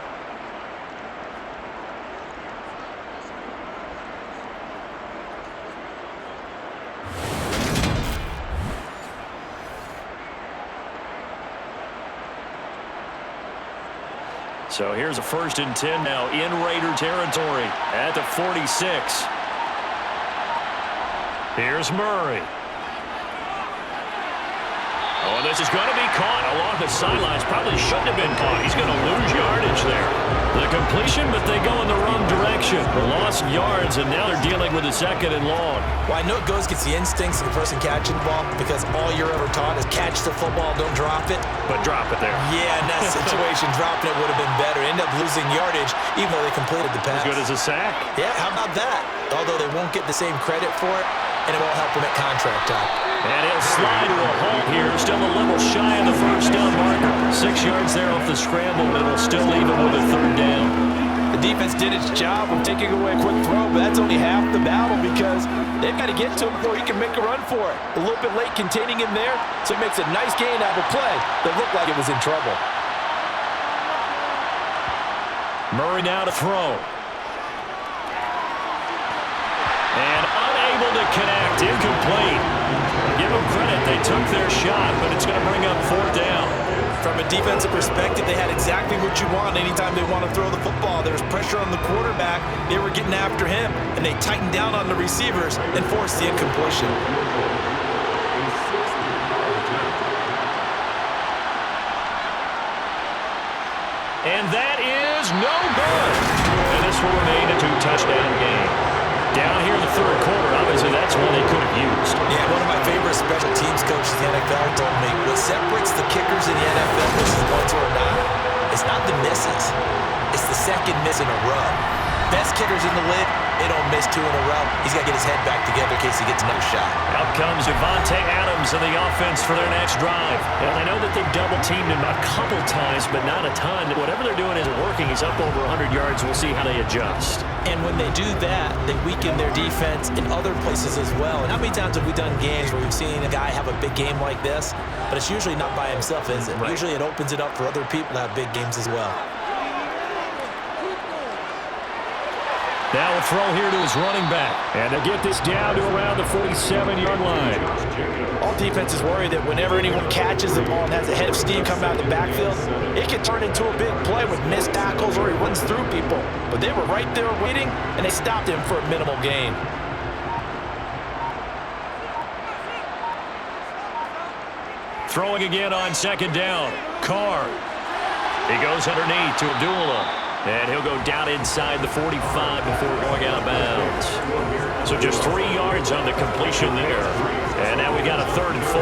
So here's a 1st and 10 now in Raider territory at the 46. Here's Murray. Oh, this is going to be caught along the sidelines. Probably shouldn't have been caught. He's going to lose yardage there. The completion, but they go in the wrong direction. Lost yards, and now they're dealing with a 2nd and long. Well, I know it goes against the instincts of the person catching the ball, because all you're ever taught is catch the football, don't drop it. But drop it there. Yeah, in that situation, dropping it would have been better. End up losing yardage, even though they completed the pass. As good as a sack. Yeah, how about that? Although they won't get the same credit for it, and it won't help them at contract time. And he'll slide to a halt here. Still a little shy of the first down marker. 6 yards there off the scramble, but it'll still leave him with a 3rd down. The defense did its job of taking away a quick throw, but that's only half the battle, because they've got to get to him before he can make a run for it. A little bit late containing him there, so it makes a nice gain out of a play that looked like it was in trouble. Murray now to throw. And unable to connect, incomplete. Give them credit, they took their shot, but it's going to bring up 4th down. From a defensive perspective, they had exactly what you want anytime they want to throw the football. There was pressure on the quarterback, they were getting after him, and they tightened down on the receivers and forced the incompletion. And that is no good. And this will remain a 2-touchdown game. Down here in the 3rd quarter, obviously that's one they could have used. Yeah, one of my favorite special teams coaches in the NFL told me, what separates the kickers in the NFL versus the ones who are not, it's not the misses. It's the 2nd miss in a row. Best kickers in the league, they don't miss 2 in a row. He's got to get his head back together in case he gets another shot. Out comes Devontae Adams in the offense for their next drive. And I know that they've double-teamed him a couple times, but not a ton. Whatever they're doing isn't working. He's up over 100 yards. We'll see how they adjust. And when they do that, they weaken their defense in other places as well. And how many times have we done games where we've seen a guy have a big game like this? But it's usually not by himself, is it? Right. Usually it opens it up for other people to have big games as well. Now a throw here to his running back. And they'll get this down to around the 47-yard line. All defenses worry that whenever anyone catches the ball and has a head of steam come out of the backfield, it can turn into a big play with missed tackles or he runs through people. But they were right there waiting, and they stopped him for a minimal gain. Throwing again on 2nd down. Carr. He goes underneath to Abdullah. And he'll go down inside the 45 before going out of bounds. So just 3 yards on the completion there. And now we got a 3rd and 4.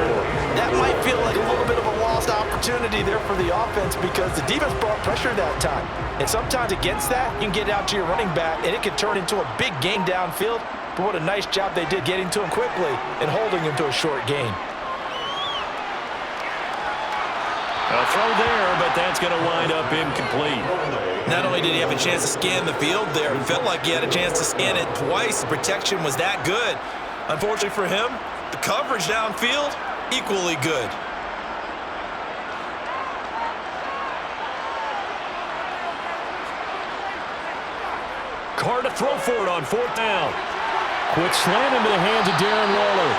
That might feel like a little bit of a lost opportunity there for the offense because the defense brought pressure that time. And sometimes against that, you can get out to your running back, and it can turn into a big gain downfield. But what a nice job they did getting to him quickly and holding him to a short gain. A throw there, but that's going to wind up incomplete. Not only did he have a chance to scan the field there, it felt like he had a chance to scan it twice. The protection was that good. Unfortunately for him, the coverage downfield, equally good. Carr to throw for it on 4th down. Quick slam into the hands of Darren Waller.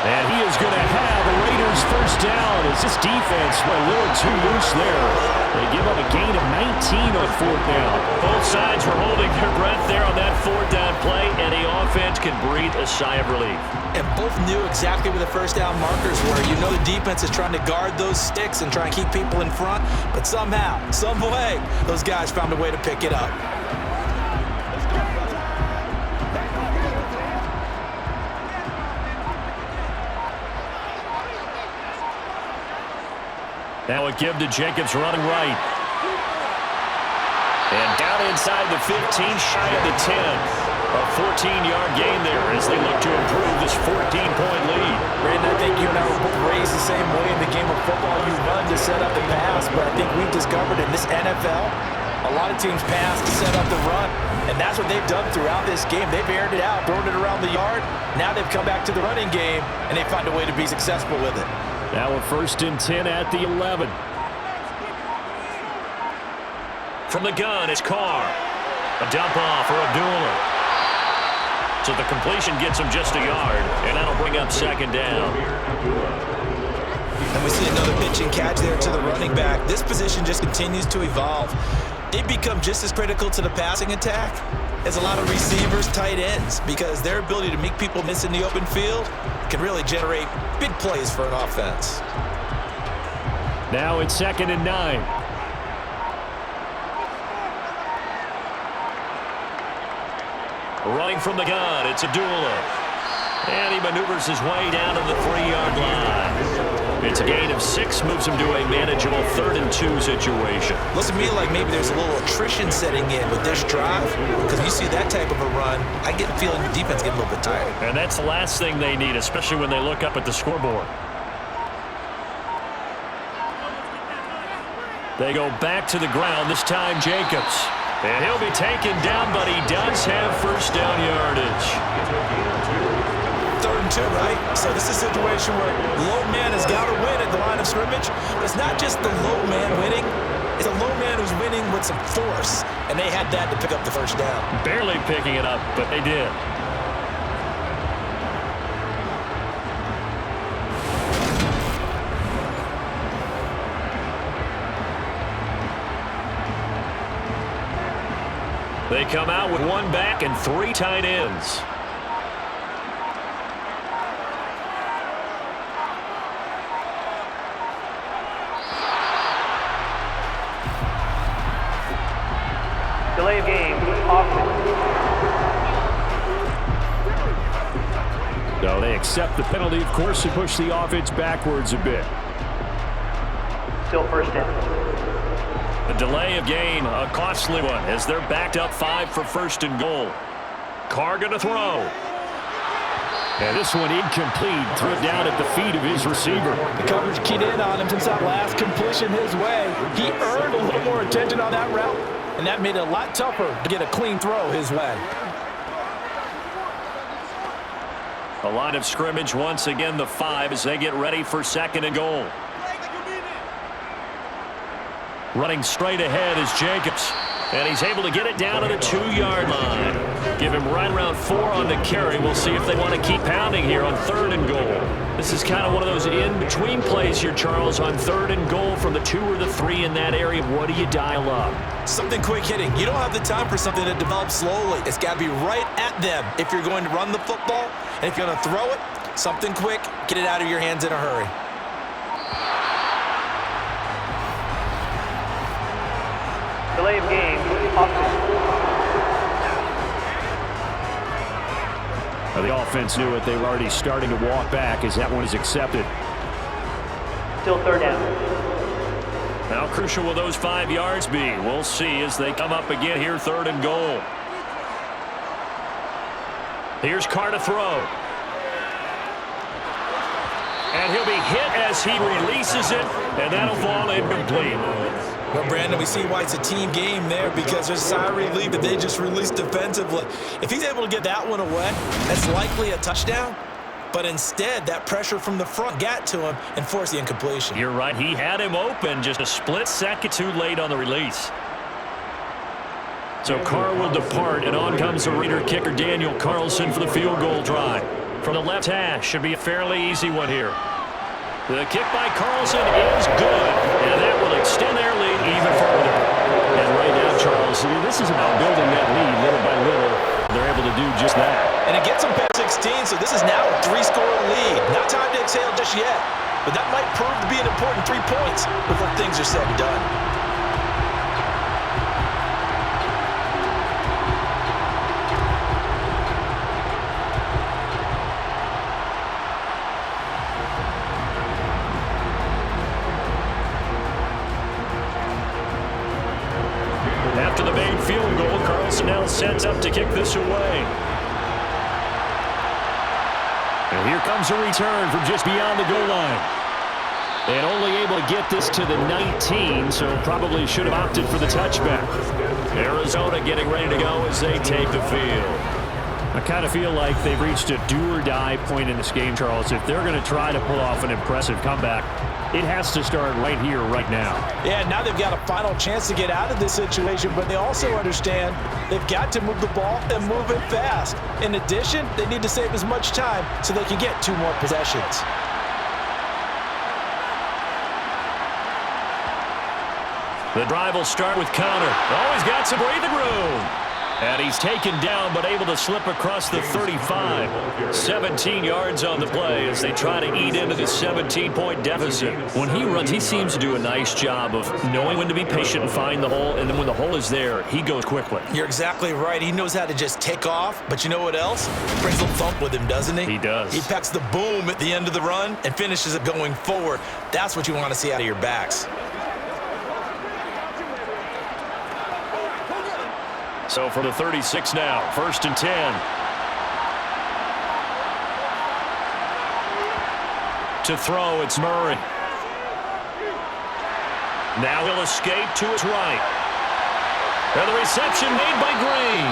And he is going to have the Raiders' 1st down as this defense went a little too loose there. They give up a gain of 19 on 4th down. Both sides were holding their breath there on that 4th down play, and the offense can breathe a sigh of relief. And both knew exactly where the 1st down markers were. You know the defense is trying to guard those sticks and try and keep people in front, but somehow, some way, those guys found a way to pick it up. Now a give to Jacobs running right. And down inside the 15, shy of the 10. A 14-yard gain there as they look to improve this 14-point lead. Brandon, I think you and I were both raised the same way in the game of football. You run to set up the pass, but I think we've discovered in this NFL, a lot of teams pass to set up the run, and that's what they've done throughout this game. They've aired it out, thrown it around the yard. Now they've come back to the running game, and they find a way to be successful with it. Now a 1st and 10 at the 11. From the gun, it's Carr. A dump off for Abdullah. So the completion gets him just a yard, and that'll bring up 2nd down. And we see another pitch and catch there to the running back. This position just continues to evolve. They become just as critical to the passing attack as a lot of receivers, tight ends, because their ability to make people miss in the open field can really generate big plays for an offense. Now it's 2nd and 9. Running from the gun, it's Abdullah. And he maneuvers his way down to the 3-yard line. It's a gain of 6, moves him to a manageable 3rd and 2 situation. Looks to me like maybe there's a little attrition setting in with this drive, because when you see that type of a run, I get the feeling the defense getting a little bit tired. And that's the last thing they need, especially when they look up at the scoreboard. They go back to the ground, this time Jacobs. And he'll be taken down, but he does have 1st down yardage. 3rd and 2, right? So this is a situation where low man has got to win at the line of scrimmage. But it's not just the low man winning. It's a low man who's winning with some force. And they had that to pick up the 1st down. Barely picking it up, but they did. They come out with 1 back and 3 tight ends. Delay of game, offense. No, they accept the penalty, of course, and push the offense backwards a bit. Still 1st down. A delay of game, a costly one, as they're backed up 5 for 1st and goal. Carr going to throw. And this one incomplete, threw it down at the feet of his receiver. The coverage keyed in on him since that last completion his way. He earned a little more attention on that route, and that made it a lot tougher to get a clean throw his way. A line of scrimmage once again, the 5, as they get ready for 2nd and goal. Running straight ahead is Jacobs. And he's able to get it down to the 2-yard line. Give him right around 4 on the carry. We'll see if they want to keep pounding here on 3rd and goal. This is kind of one of those in-between plays here, Charles, on 3rd and goal from the 2 or the 3 in that area. What do you dial up? Something quick hitting. You don't have the time for something that develops slowly. It's got to be right at them if you're going to run the football. And if you're going to throw it, something quick, get it out of your hands in a hurry. Delay of game, offense. The offense knew it. They were already starting to walk back as that one is accepted. Still third down. How crucial will those 5 yards be? We'll see as they come up again here, 3rd and goal. Here's Carr to throw. And he'll be hit as he releases it, and that'll fall incomplete. Well, Brandon, we see why it's a team game there because there's a sigh of relief that they just released defensively. If he's able to get that one away, that's likely a touchdown. But instead, that pressure from the front got to him and forced the incompletion. You're right. He had him open just a split second too late on the release. So Carr will depart, and on comes the Raider kicker, Daniel Carlson, for the field goal try. From the left hash, should be a fairly easy one here. The kick by Carlson is good, and that will extend their lead even further. And right now, Charles, this is about building that lead little by little. They're able to do just that. And it gets them past 16, so this is now a 3-score lead. Not time to exhale just yet, but that might prove to be an important 3 points before things are said and done. After the made field goal, Carlson now sets up to kick this away. And here comes a return from just beyond the goal line. And only able to get this to the 19, so probably should have opted for the touchback. Arizona getting ready to go as they take the field. I kind of feel like they've reached a do-or-die point in this game, Charles. If they're going to try to pull off an impressive comeback, it has to start right here, right now. Yeah, now they've got a final chance to get out of this situation, but they also understand they've got to move the ball and move it fast. In addition, they need to save as much time so they can get 2 more possessions. The drive will start with Connor. Always got some breathing room. And he's taken down, but able to slip across the 35. 17 yards on the play as they try to eat into the 17-point deficit. When he runs, he seems to do a nice job of knowing when to be patient and find the hole, and then when the hole is there, he goes quickly. You're exactly right. He knows how to just take off, but you know what else? Brings a thump with him, doesn't he? He does. He packs the boom at the end of the run and finishes it going forward. That's what you want to see out of your backs. So for the 36 now, 1st and 10. To throw, it's Murray. Now he'll escape to his right. And the reception made by Green.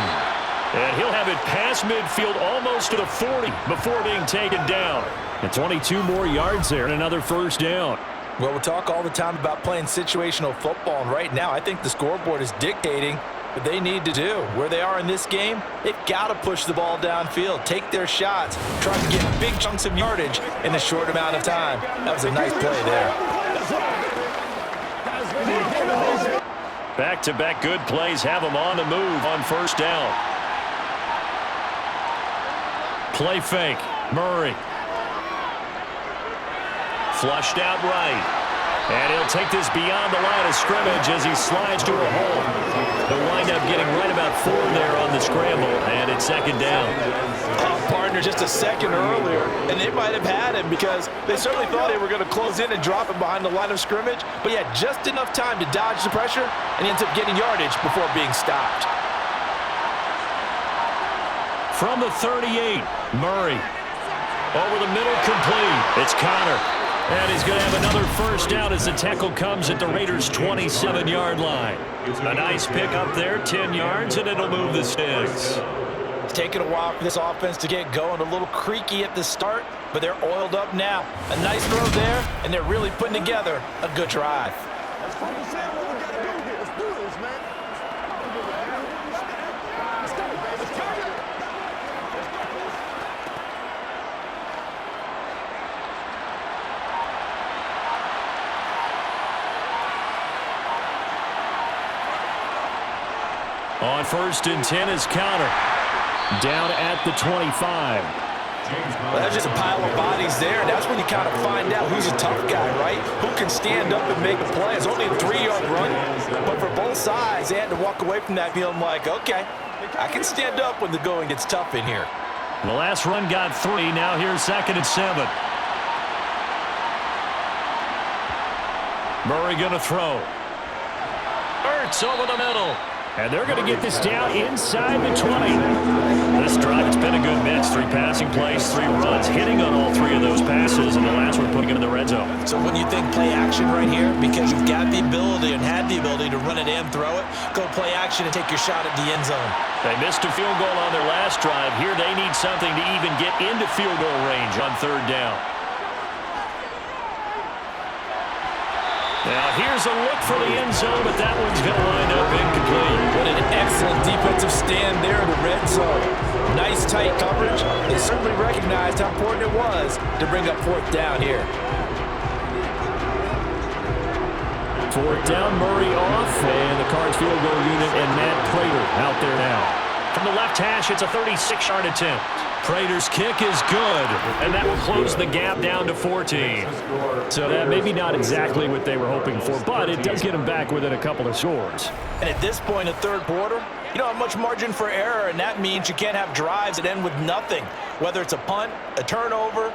And he'll have it past midfield almost to the 40 before being taken down. And 22 more yards there and another 1st down. Well, we talk all the time about playing situational football, and right now I think the scoreboard is dictating what they need to do. Where they are in this game, they've got to push the ball downfield, take their shots, try to get big chunks of yardage in a short amount of time. That was a nice play there. Back-to-back good plays have them on the move on 1st down. Play fake. Murray. Flushed out right. And he'll take this beyond the line of scrimmage as he slides to a hole. They'll wind up getting right about 4 there on the scramble, and it's 2nd down. Partner just a second earlier, and they might have had him because they certainly thought they were going to close in and drop him behind the line of scrimmage, but he had just enough time to dodge the pressure, and he ends up getting yardage before being stopped. From the 38, Murray. Over the middle, complete. It's Connor. And he's going to have another 1st down as the tackle comes at the Raiders' 27-yard line. A nice pick up there, 10 yards, and it'll move the sticks. It's taken a while for this offense to get going. A little creaky at the start, but they're oiled up now. A nice throw there, and they're really putting together a good drive. Let's focus in what we got to do here. Let's do this, man. Let's go, baby. Let's go. On 1st and 10 is Connor. Down at the 25. Well, that's just a pile of bodies there. That's when you kind of find out who's a tough guy, right? Who can stand up and make a play. It's only a 3-yard run, but for both sides, they had to walk away from that feeling like, okay, I can stand up when the going gets tough in here. The last run got 3. Now here's 2nd and 7. Murray going to throw. Ertz over the middle. And they're going to get this down inside the 20. This drive, it's been a good mix. 3 passing plays, 3 runs, hitting on all 3 of those passes, and the last one putting it in the red zone. So when you think play action right here, because you've got the ability and had the ability to run it and throw it, go play action and take your shot at the end zone. They missed a field goal on their last drive. Here they need something to even get into field goal range on 3rd down. Now here's a look for the end zone, but that one's going to wind up incomplete. What an excellent defensive stand there in the red zone. Nice tight coverage. They certainly recognized how important it was to bring up 4th down here. 4th down, Murray off, and the Cards field goal unit and Matt Prater out there now. From the left hash, it's a 36-yard attempt. Prater's kick is good, and that will close the gap down to 14. So that maybe not exactly what they were hoping for, but it does get them back within a couple of scores. And at this point in the 3rd quarter, you don't have much margin for error, and that means you can't have drives that end with nothing. Whether it's a punt, a turnover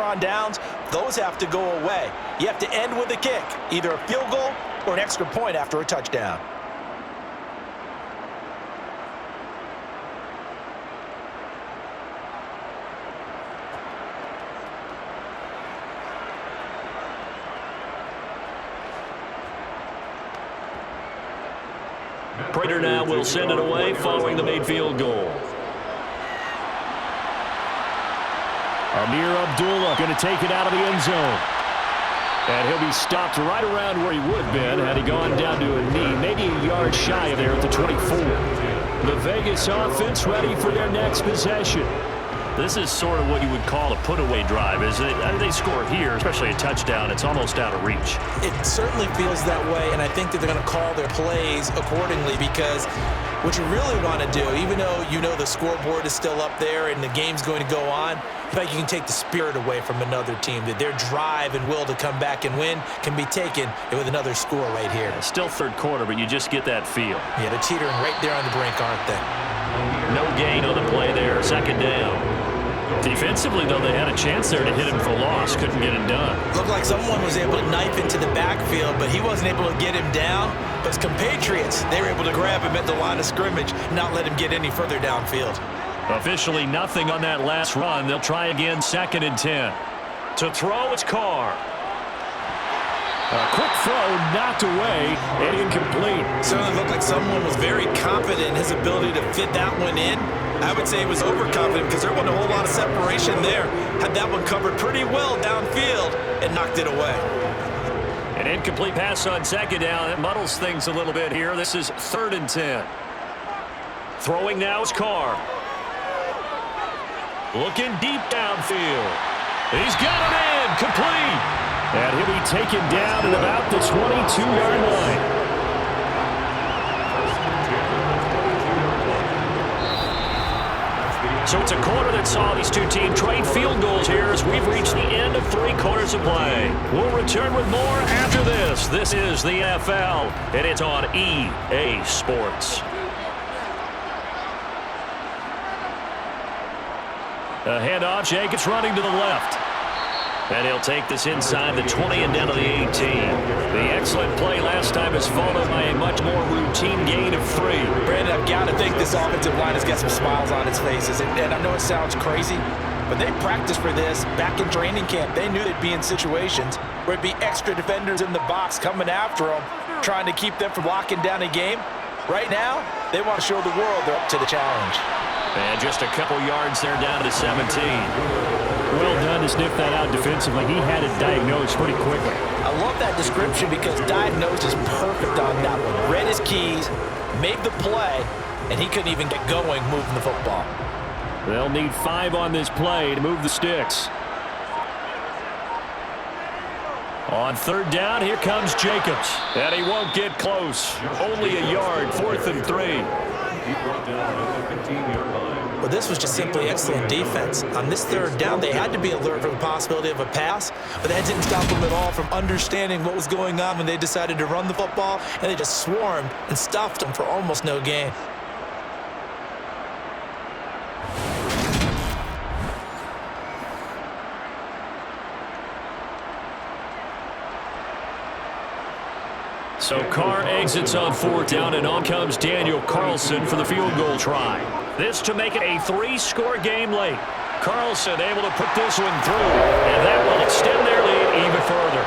on downs, those have to go away. You have to end with a kick, either a field goal or an extra point after a touchdown. Prater now will send it away following the made field goal. Amir Abdullah going to take it out of the end zone. And he'll be stopped right around where he would have been had he gone down to a knee, maybe a yard shy of there at the 24. The Vegas offense ready for their next possession. This is sort of what you would call a put-away drive, is it? They score here, especially a touchdown, it's almost out of reach. It certainly feels that way, and I think that they're going to call their plays accordingly, because what you really want to do, even though you know the scoreboard is still up there and the game's going to go on, I feel like you can take the spirit away from another team, that their drive and will to come back and win can be taken with another score right here. It's still 3rd quarter, but you just get that feel. Yeah, they're teetering right there on the brink, aren't they? No gain on the play there, 2nd down. Defensively, though, they had a chance there to hit him for loss. Couldn't get him done. Looked like someone was able to knife into the backfield, but he wasn't able to get him down. But his compatriots, they were able to grab him at the line of scrimmage, not let him get any further downfield. Officially nothing on that last run. They'll try again, 2nd and 10. To throw, it's Carr. A quick throw knocked away and incomplete. Certainly looked like someone was very confident in his ability to fit that one in. I would say he was overconfident because there wasn't a whole lot of separation there. Had that one covered pretty well downfield and knocked it away. An incomplete pass on 2nd down. It muddles things a little bit here. This is 3rd and 10. Throwing now is Carr. Looking deep downfield. He's got it in. Complete. And he'll be taken down at about the 22-yard line. So it's a quarter that saw these two teams trade field goals here as we've reached the end of 3 quarters of play. We'll return with more after this. This is the NFL, and it's on EA Sports. A handoff, Jacobs running to the left. And he'll take this inside the 20 and down to the 18. The excellent play last time is followed by a much more routine gain of 3. Brandon, I've got to think this offensive line has got some smiles on its faces. And I know it sounds crazy, but they practiced for this back in training camp. They knew they'd be in situations where it'd be extra defenders in the box coming after them, trying to keep them from locking down a game. Right now, they want to show the world they're up to the challenge. And just a couple yards there down to 17. Well done to sniff that out defensively. He had it diagnosed pretty quickly. I love that description because diagnosed is perfect on that one. Read his keys, made the play, and he couldn't even get going moving the football. They'll need 5 on this play to move the sticks. On 3rd down, here comes Jacobs. And he won't get close. Only a yard, 4th and 3. He brought down at the 15-yard line. But this was just simply excellent defense. On this third down, they had to be alert for the possibility of a pass, but that didn't stop them at all from understanding what was going on when they decided to run the football, and they just swarmed and stuffed them for almost no gain. So Carr exits on 4th down, and on comes Daniel Carlson for the field goal try. This to make it a 3-score game late. Carlson able to put this one through, and that will extend their lead even further.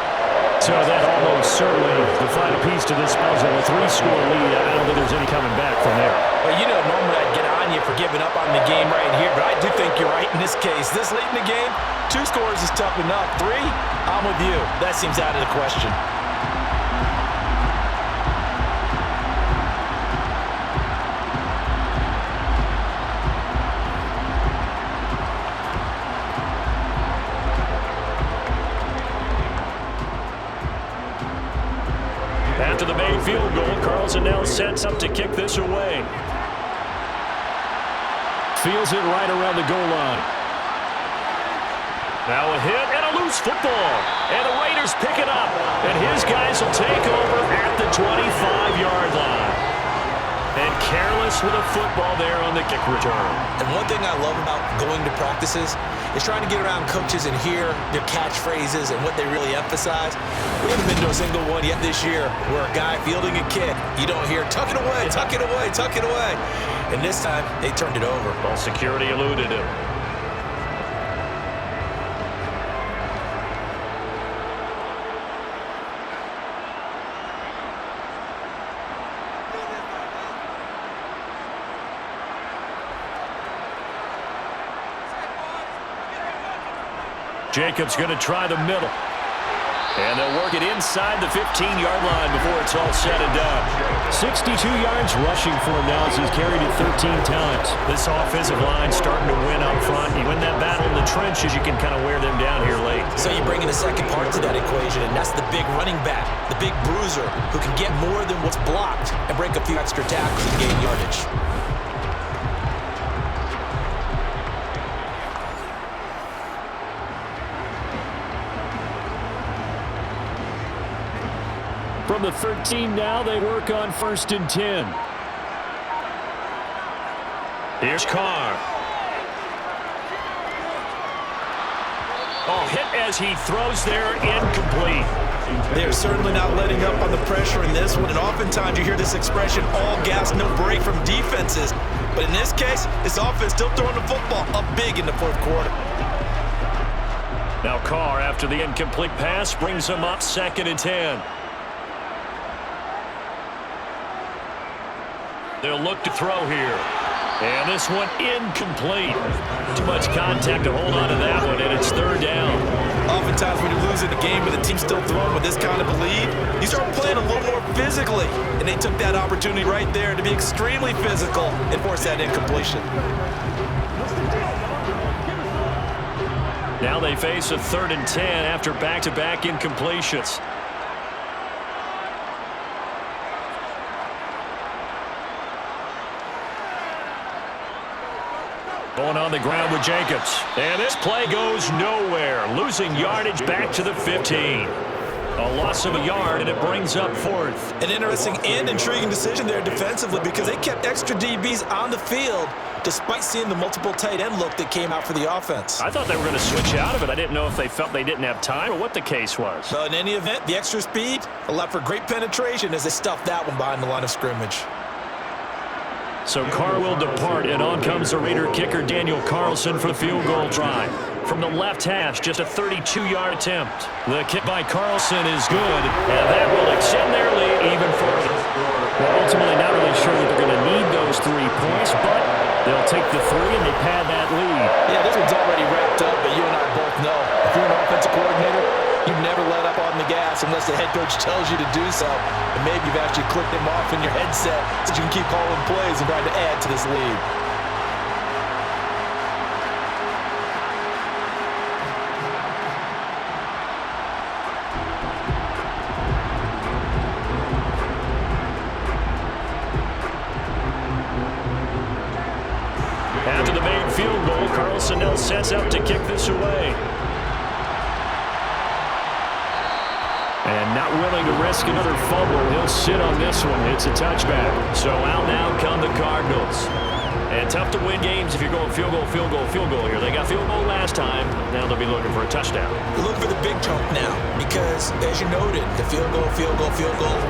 So that almost certainly the final piece to this puzzle, a 3-score lead. I don't think there's any coming back from there. Well, you know, normally I'd get on you for giving up on the game right here, but I do think you're right in this case. This late in the game, 2 scores is tough enough. 3, I'm with you. That seems out of the question. After the main field goal, Carlson now sets up to kick this away. Feels it right around the goal line. Now a hit and a loose football. And the Raiders pick it up. And his guys will take over at the 25-yard line. And careless with a football there on the kick return. And one thing I love about going to practices is trying to get around coaches and hear their catchphrases and what they really emphasize. We haven't been to a single one yet this year where a guy fielding a kick, you don't hear, tuck it away, tuck it away, tuck it away. And this time, they turned it over. Ball security eluded him. Jacobs going to try the middle. And they'll work it inside the 15-yard line before it's all said and done. 62 yards rushing for him now as he's carried it 13 times. This offensive line starting to win up front. You win that battle in the trenches, you can kind of wear them down here late. So you bring in a second part to that equation, and that's the big running back, the big bruiser, who can get more than what's blocked and break a few extra tackles and gain yardage. From the 13 now, they work on 1st and 10. Here's Carr. Oh, hit as he throws there, incomplete. They're certainly not letting up on the pressure in this one, and oftentimes you hear this expression, all gas, no break from defenses. But in this case, this offense still throwing the football up big in the 4th quarter. Now Carr, after the incomplete pass, brings him up 2nd and 10. They'll look to throw here. And this one incomplete. Too much contact to hold on to that one, and it's 3rd down. Oftentimes when you lose in the game but the team's still throwing with this kind of a lead, you start playing a little more physically. And they took that opportunity right there to be extremely physical and force that incompletion. Now they face a 3rd and 10 after back-to-back incompletions. Going on the ground with Jacobs. And this play goes nowhere. Losing yardage back to the 15. A loss of a yard, and it brings up 4th. An interesting and intriguing decision there defensively because they kept extra DBs on the field despite seeing the multiple tight end look that came out for the offense. I thought they were going to switch out of it. I didn't know if they felt they didn't have time or what the case was. So in any event, the extra speed allowed for great penetration as they stuffed that one behind the line of scrimmage. So Carr will depart, and on comes the Raider kicker Daniel Carlson for the field goal try. From the left hash, just a 32-yard attempt. The kick by Carlson is good, and that will extend their lead even further. Well, ultimately not really sure that they're going to need those 3 points, but they'll take the 3 and they pad that lead. Yeah, this one's already wrapped up, but you and I both know if you're an offensive coordinator, you never let up on the gas unless the head coach tells you to do so. And maybe you've actually clicked them off in your headset so you can keep calling plays and trying to add to this lead. After the and goal. Carlson now sets up to kick this away. And not willing to risk another fumble. He'll sit on this one. It's a touchback. So out now come the Cardinals. And tough to win games if you're going field goal, field goal, field goal here. They got field goal last time. Now they'll be looking for a touchdown. Look for the big chunk now because, as you noted, the field goal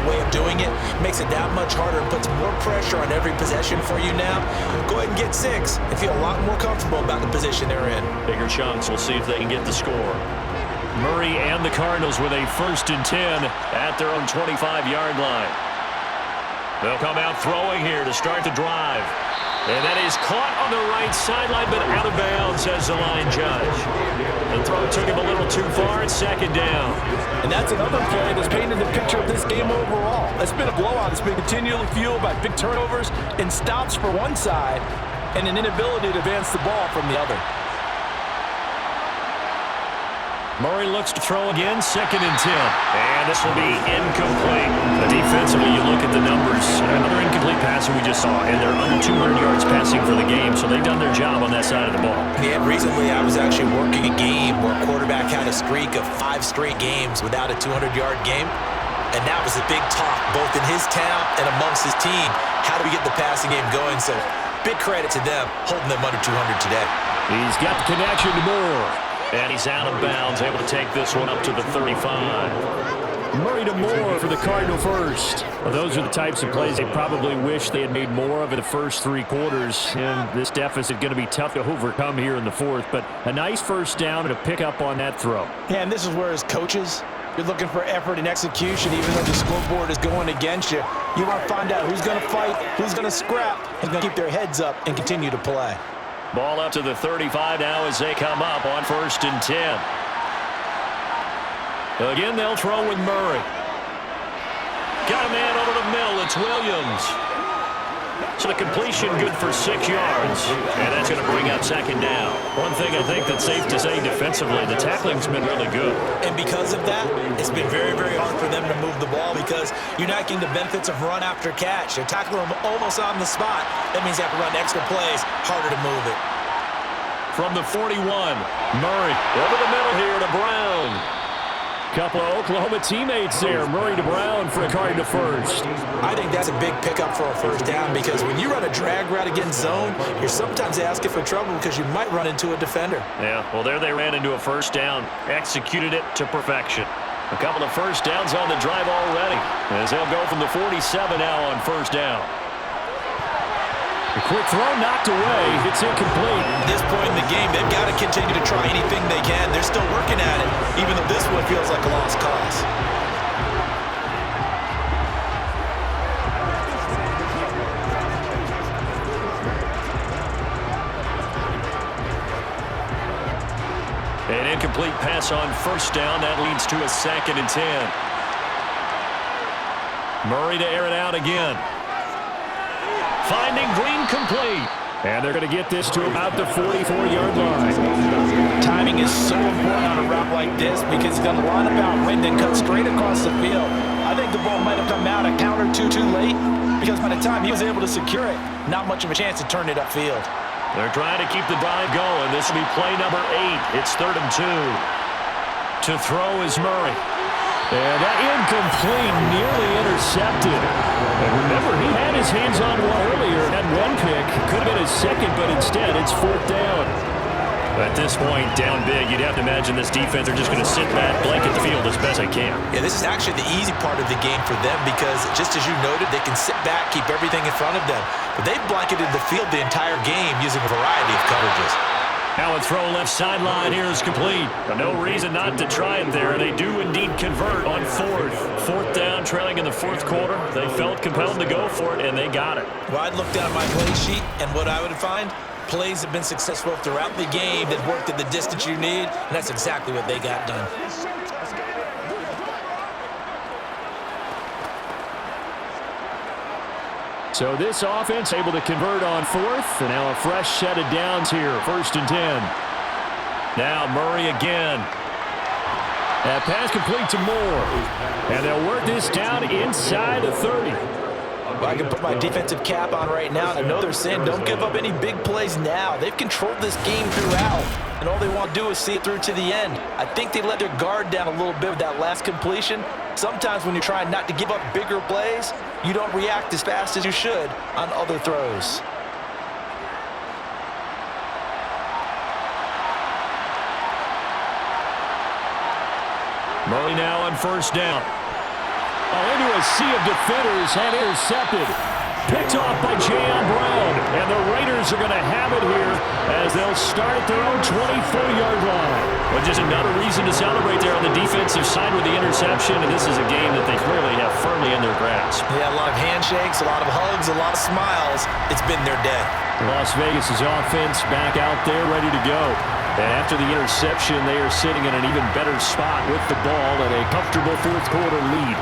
way of doing it makes it that much harder and puts more pressure on every possession for you now. Go ahead and get 6 and feel a lot more comfortable about the position they're in. Bigger chunks. We'll see if they can get the score. Murray and the Cardinals with a 1st and 10 at their own 25-yard line. They'll come out throwing here to start the drive. And that is caught on the right sideline, but out of bounds, says the line judge. The throw took him a little too far. It's 2nd down. And that's another play that's painted the picture of this game overall. It's been a blowout. It's been continually fueled by big turnovers and stops for one side and an inability to advance the ball from the other. Murray looks to throw again, 2nd and 10. And this will be incomplete. Defensively, you look at the numbers. Another incomplete pass that we just saw, and they're under 200 yards passing for the game, so they've done their job on that side of the ball. Yeah, recently I was actually working a game where a quarterback had a streak of 5 straight games without a 200-yard game. And that was a big talk, both in his town and amongst his team. How do we get the passing game going? So big credit to them, holding them under 200 today. He's got the connection to Moore. And he's out of bounds, able to take this one up to the 35. Murray to Moore for the Cardinal first. Well, those are the types of plays they probably wish they had made more of in the first 3 quarters. And this deficit going to be tough to overcome here in the 4th. But a nice 1st down and a pick up on that throw. Yeah, and this is where as coaches, you're looking for effort and execution even though the scoreboard is going against you. You want to find out who's going to fight, who's going to scrap, who's going to keep their heads up and continue to play. Ball up to the 35 now as they come up on 1st and 10. Again, they'll throw with Murray. Got a man over the middle. It's Williams. So the completion good for 6 yards. And that's going to bring up 2nd down. One thing I think that's safe to say defensively, the tackling's been really good. And because of that, it's been very, very hard for them to move the ball because you're not getting the benefits of run after catch. They're tackling them almost on the spot. That means you have to run extra plays, harder to move it. From the 41, Murray over the middle here to Brown. Couple of Oklahoma teammates there. Murray to Brown for a Cardinal first. I think that's a big pickup for a 1st down because when you run a drag route against zone, you're sometimes asking for trouble because you might run into a defender. Yeah, well, there they ran into a 1st down. Executed it to perfection. A couple of 1st downs on the drive already as they'll go from the 47 now on 1st down. A quick throw knocked away. It's incomplete. At this point in the game, they've got to continue to try anything they can. They're still working at it, even though this one feels like a lost cause. An incomplete pass on 1st down. That leads to a 2nd and 10. Murray to air it out again. Finding Green complete. And they're going to get this to about the 44-yard line. Timing is so important on a route like this because he's going to line up out right and then cut straight across the field. I think the ball might have come out a count or two too late because by the time he was able to secure it, not much of a chance to turn it upfield. They're trying to keep the drive going. This will be play number 8. It's 3rd and 2. To throw is Murray. And that incomplete, nearly intercepted. And remember, he had his hands on one earlier, had one pick. Could have been his 2nd, but instead it's 4th down. At this point, down big, you'd have to imagine this defense are just going to sit back, blanket the field as best they can. Yeah, this is actually the easy part of the game for them because, just as you noted, they can sit back, keep everything in front of them. But they've blanketed the field the entire game using a variety of coverages. Now a throw left sideline here is complete. No reason not to try it there. They do indeed convert on 4th down, trailing in the 4th quarter. They felt compelled to go for it, and they got it. Well, I'd look down my play sheet, and what I would find, plays have been successful throughout the game that worked at the distance you need, and that's exactly what they got done. So this offense able to convert on 4th, and now a fresh set of downs here, 1st and 10. Now Murray again. That pass complete to Moore. And they'll work this down inside the 30. Well, I can put my defensive cap on right now, and I know they're saying don't give up any big plays now. They've controlled this game throughout, and all they want to do is see it through to the end. I think they let their guard down a little bit with that last completion. Sometimes when you're trying not to give up bigger plays, you don't react as fast as you should on other throws. Murray now on first down. Into a sea of defenders and intercepted. Picked off by J.M. Brown. And the Raiders are going to have it here as they'll start at their own 24-yard line. Well, just another reason to celebrate there on the defensive side with the interception, and this is a game that they clearly have firmly in their grasp. Yeah, a lot of handshakes, a lot of hugs, a lot of smiles. It's been their day. Las Vegas' offense back out there ready to go. And after the interception, they are sitting in an even better spot with the ball and a comfortable fourth-quarter lead.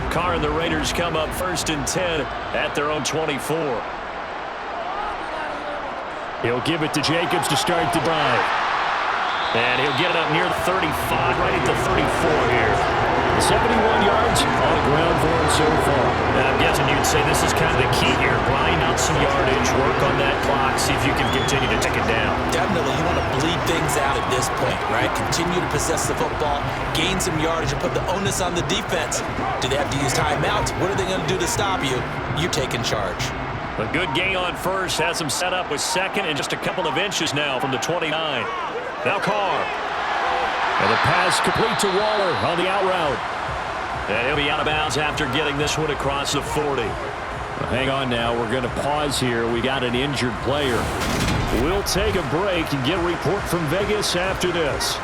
Carr and the Raiders come up 1st and 10 at their own 24. He'll give it to Jacobs to start the drive. And he'll get it up near the 35, right at the 34 here. 71 yards on the ground for him so far. And I'm guessing you'd say this is kind of the key here. Grind out some yardage, work on that clock, see if you can continue to take it down. Definitely, you want to bleed things out at this point, right? Continue to possess the football, gain some yardage, and put the onus on the defense. Do they have to use timeouts? What are they going to do to stop you? You're taking charge. A good gain on first, has him set up with second and just a couple of inches now from the 29. Now Carr. And the pass complete to Waller on the out route. And he'll be out of bounds after getting this one across the 40. Hang on now. We're going to pause here. We got an injured player. We'll take a break and get a report from Vegas after this.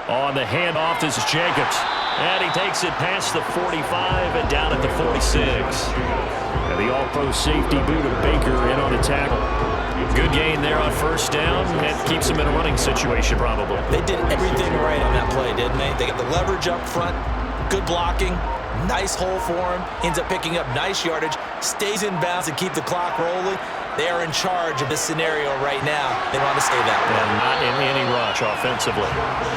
On the handoff, this is Jacobs. And he takes it past the 45 and down at the 46. And the all-pro safety boot of Baker in on the tackle. Good gain there on first down. And keeps him in a running situation, probably. They did everything right on that play, didn't they? They got the leverage up front, good blocking, nice hole for him, ends up picking up nice yardage, stays in bounds and keep the clock rolling. They are in charge of this scenario right now. They want to stay that way. And not in any rush offensively.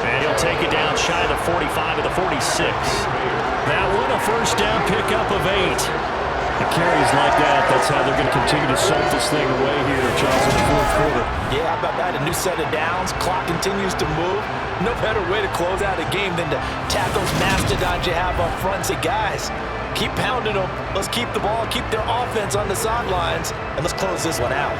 And he'll take it down shy of the 45 to the 46. Now with a first down pickup of 8. The carries like that, that's how they're going to continue to salt this thing away here, Charles, in the fourth quarter. Yeah, how about that? A new set of downs. Clock continues to move. No better way to close out a game than to tap those mastodons you have up front. Say, guys, keep pounding them. Let's keep the ball, keep their offense on the sidelines, and let's close this one out.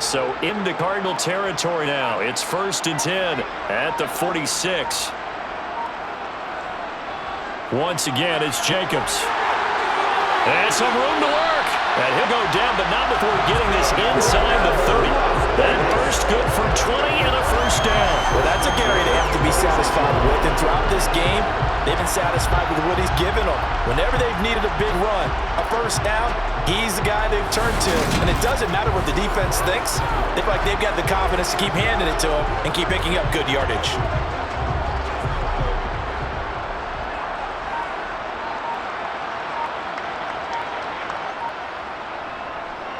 So into Cardinal territory now. It's 1st and 10 at the 46. Once again, it's Jacobs. And some room to work. And he'll go down, but not before getting this inside the 30. That burst good for 20 and a first down. Well, that's a Gary they have to be satisfied with. And throughout this game, they've been satisfied with what he's given them. Whenever they've needed a big run, a first down, he's the guy they've turned to. And it doesn't matter what the defense thinks. They feel like they've got the confidence to keep handing it to him and keep picking up good yardage.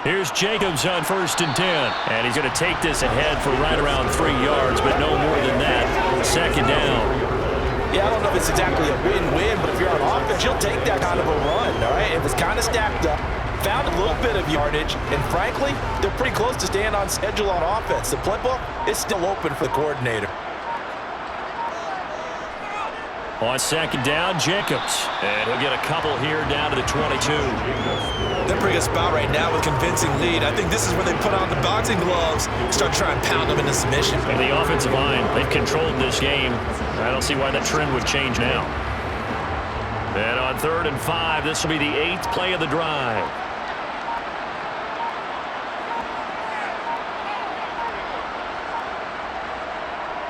Here's Jacobs on 1st and 10. And he's going to take this ahead for right around 3 yards, but no more than that. 2nd down. Yeah, I don't know if it's exactly a win-win, but if you're on offense, you'll take that kind of a run, all right? It was kind of stacked up, found a little bit of yardage, and frankly, they're pretty close to staying on schedule on offense. The playbook is still open for the coordinator. On 2nd down, Jacobs. And he'll get a couple here down to the 22. They're bringing us about right now with a convincing lead. I think this is where they put on the boxing gloves, start trying to pound them into submission. And the offensive line, they've controlled this game. I don't see why that trend would change now. And on 3rd and 5, this will be the 8th play of the drive.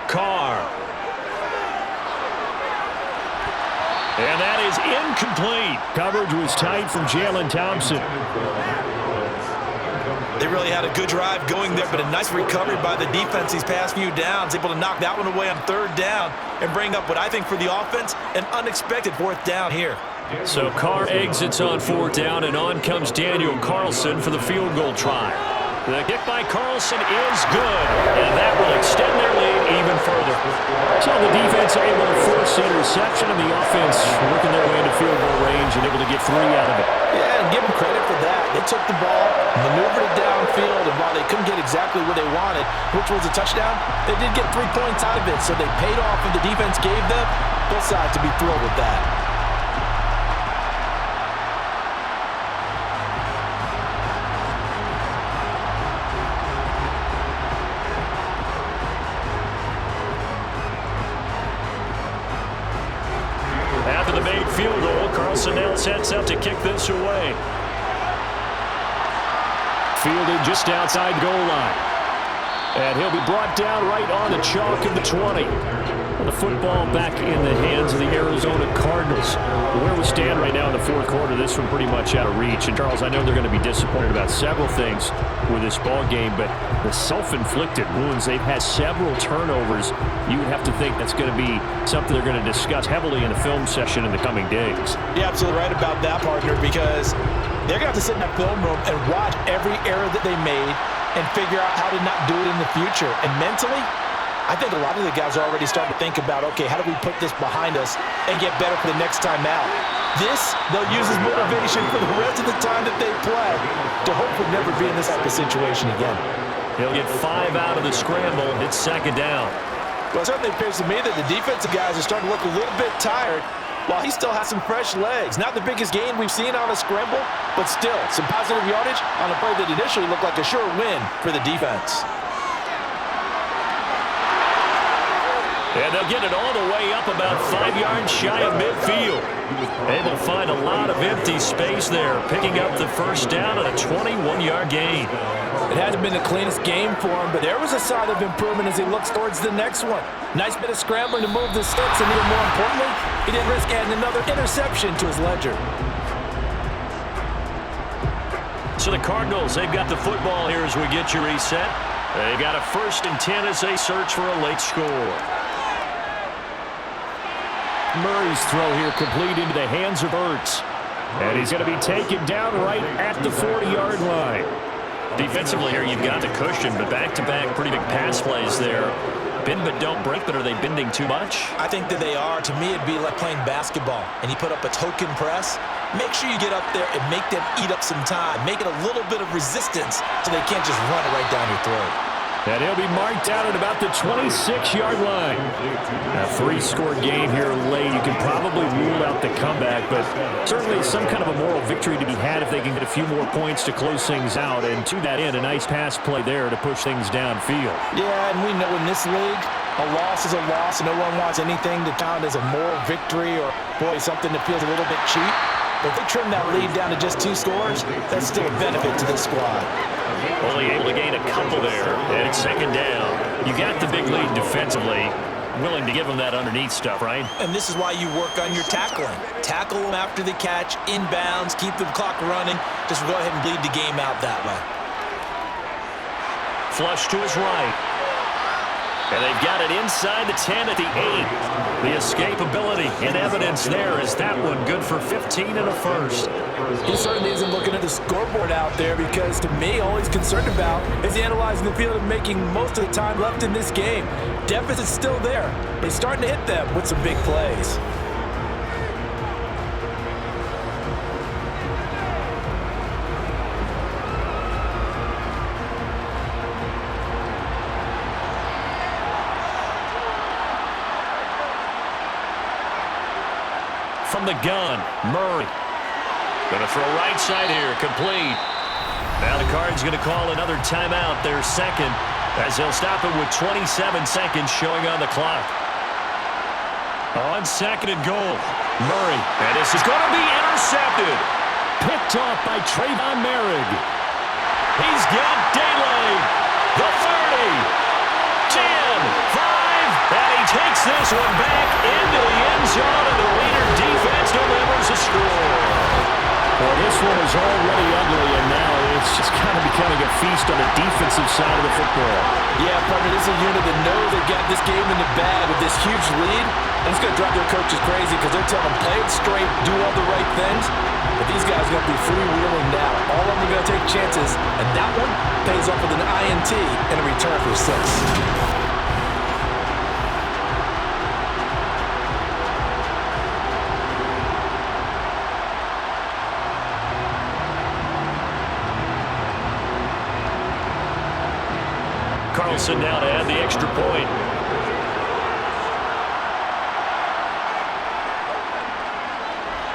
Carr. And that is incomplete. Coverage was tight from Jalen Thompson. They really had a good drive going there, but a nice recovery by the defense these past few downs, able to knock that one away on 3rd down and bring up what I think for the offense, an unexpected 4th down here. So Carr exits on 4th down, and on comes Daniel Carlson for the field goal try. The kick by Carlson is good, and that will extend their lead even further. So the defense able to force the interception, and the offense working their way into field goal range and able to get 3 out of it. Yeah, and give them credit for that. They took the ball, maneuvered it downfield, and while they couldn't get exactly what they wanted, which was a touchdown, they did get 3 points out of it, so they paid off what the defense gave them. Both sides to be thrilled with that. After the made field goal, Carlson now sets up to kick this away. Fielded just outside goal line. And he'll be brought down right on the chalk of the 20. The football back in the hands of the Arizona Cardinals. Where we stand right now in the 4th quarter, this one pretty much out of reach. And Charles, I know they're going to be disappointed about several things with this ball game, but the self-inflicted wounds, they've had several turnovers. You would have to think that's going to be something they're going to discuss heavily in the film session in the coming days. You're absolutely right about that, partner, because they're going to have to sit in that film room and watch every error that they made and figure out how to not do it in the future. And mentally, I think a lot of the guys are already starting to think about, okay, how do we put this behind us and get better for the next time out? This, they'll use as motivation for the rest of the time that they play to hopefully never be in this type of situation again. He'll get 5 out of the scramble. It's 2nd down. Well, it certainly appears to me that the defensive guys are starting to look a little bit tired while he still has some fresh legs. Not the biggest gain we've seen on a scramble, but still some positive yardage on a play that initially looked like a sure win for the defense. And they'll get it all the way up about 5 yards shy of midfield. Able to find a lot of empty space there, picking up the 1st down and a 21-yard gain. It hasn't been the cleanest game for him, but there was a sign of improvement as he looks towards the next one. Nice bit of scrambling to move the sticks, and even more importantly, he didn't risk adding another interception to his ledger. So the Cardinals, they've got the football here as we get you reset. They've got a 1st and 10 as they search for a late score. Murray's throw here complete into the hands of Ertz. And he's going to be taken down right at the 40-yard line. Defensively here, you've got the cushion, but back-to-back pretty big pass plays there. Bend but don't break, but are they bending too much? I think that they are. To me, it'd be like playing basketball, and you put up a token press. Make sure you get up there and make them eat up some time. Make it a little bit of resistance so they can't just run it right down your throat. And he'll be marked out at about the 26-yard line. A 3-score game here late. You can probably rule out the comeback, but certainly some kind of a moral victory to be had if they can get a few more points to close things out. And to that end, a nice pass play there to push things downfield. Yeah, and we know in this league, a loss is a loss, and no one wants anything to count as a moral victory or, boy, something that feels a little bit cheap. But if they trim that lead down to just 2 scores, that's still a benefit to this squad. Only able to gain a couple there, and it's 2nd down. You got the big lead defensively. Willing to give them that underneath stuff, right? And this is why you work on your tackling. Tackle them after the catch, inbounds, keep the clock running. Just go ahead and bleed the game out that way. Flush to his right. And they've got it inside the 10 at the 8. The escapability in evidence there. Is that one good for 15 and a 1st? He certainly isn't looking at the scoreboard out there because, to me, all he's concerned about is analyzing the field and making most of the time left in this game. Deficit's still there, but he's starting to hit them with some big plays. From the gun, Murray. Going to throw right side here, complete. Now the Cards going to call another timeout, their 2nd, as they'll stop it with 27 seconds showing on the clock. On 2nd and goal, Murray. And this is going to be intercepted. Picked off by Trayvon Merrick. He's got daylight. The 30, 10, 5, this one back into the end zone, and the Raider defense delivers a score. Well, this one is already ugly, and now it's just kind of becoming a feast on the defensive side of the football. Yeah, partner, this is a unit that knows they got this game in the bag with this huge lead, and it's going to drive their coaches crazy because they're telling them, play it straight, do all the right things. But these guys are going to be freewheeling now. All of them are going to take chances, and that one pays off with an INT and a return for 6. Carlson now to add the extra point.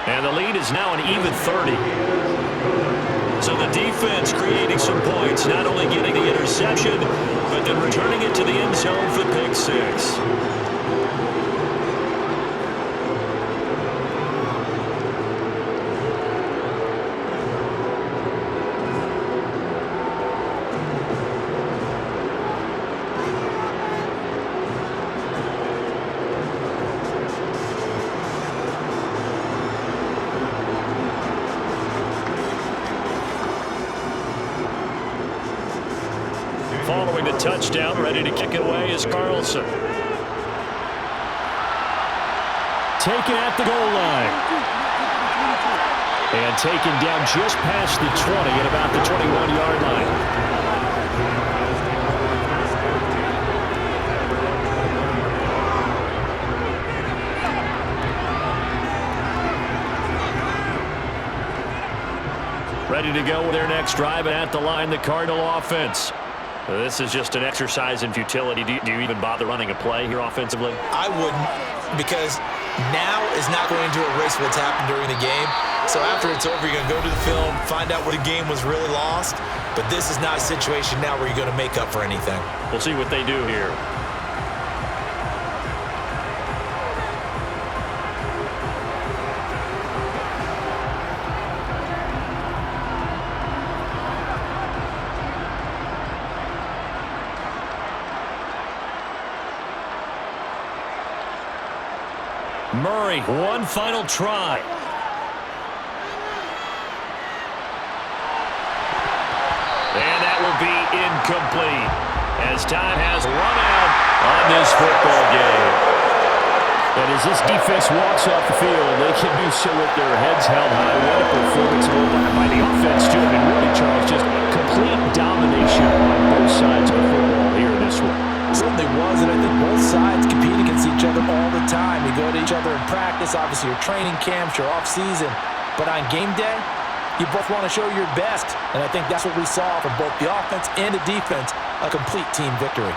And the lead is now an even 30. So the defense creating some points, not only getting the interception, but then returning it to the end zone for the pick 6. Following the touchdown, ready to kick it away is Carlson. Taken at the goal line. And taken down just past the 20 at about the 21-yard line. Ready to go with their next drive, and at the line, the Cardinal offense. This is just an exercise in futility. Do you even bother running a play here offensively? I wouldn't, because now is not going to erase what's happened during the game. So after it's over, you're going to go to the film, find out where the game was really lost. But this is not a situation now where you're going to make up for anything. We'll see what they do here. Murray, one final try. And that will be incomplete as time has run out on this football game. And as this defense walks off the field, they can do so with their heads held high. What a performance by the offense, too. I mean, really, Charles, just complete domination on both sides of the football here in this one. Certainly was, and I think both sides compete against each other all the time. You go to each other in practice, obviously your training camps, your off-season, but on game day, you both want to show your best, and I think that's what we saw from both the offense and the defense, a complete team victory.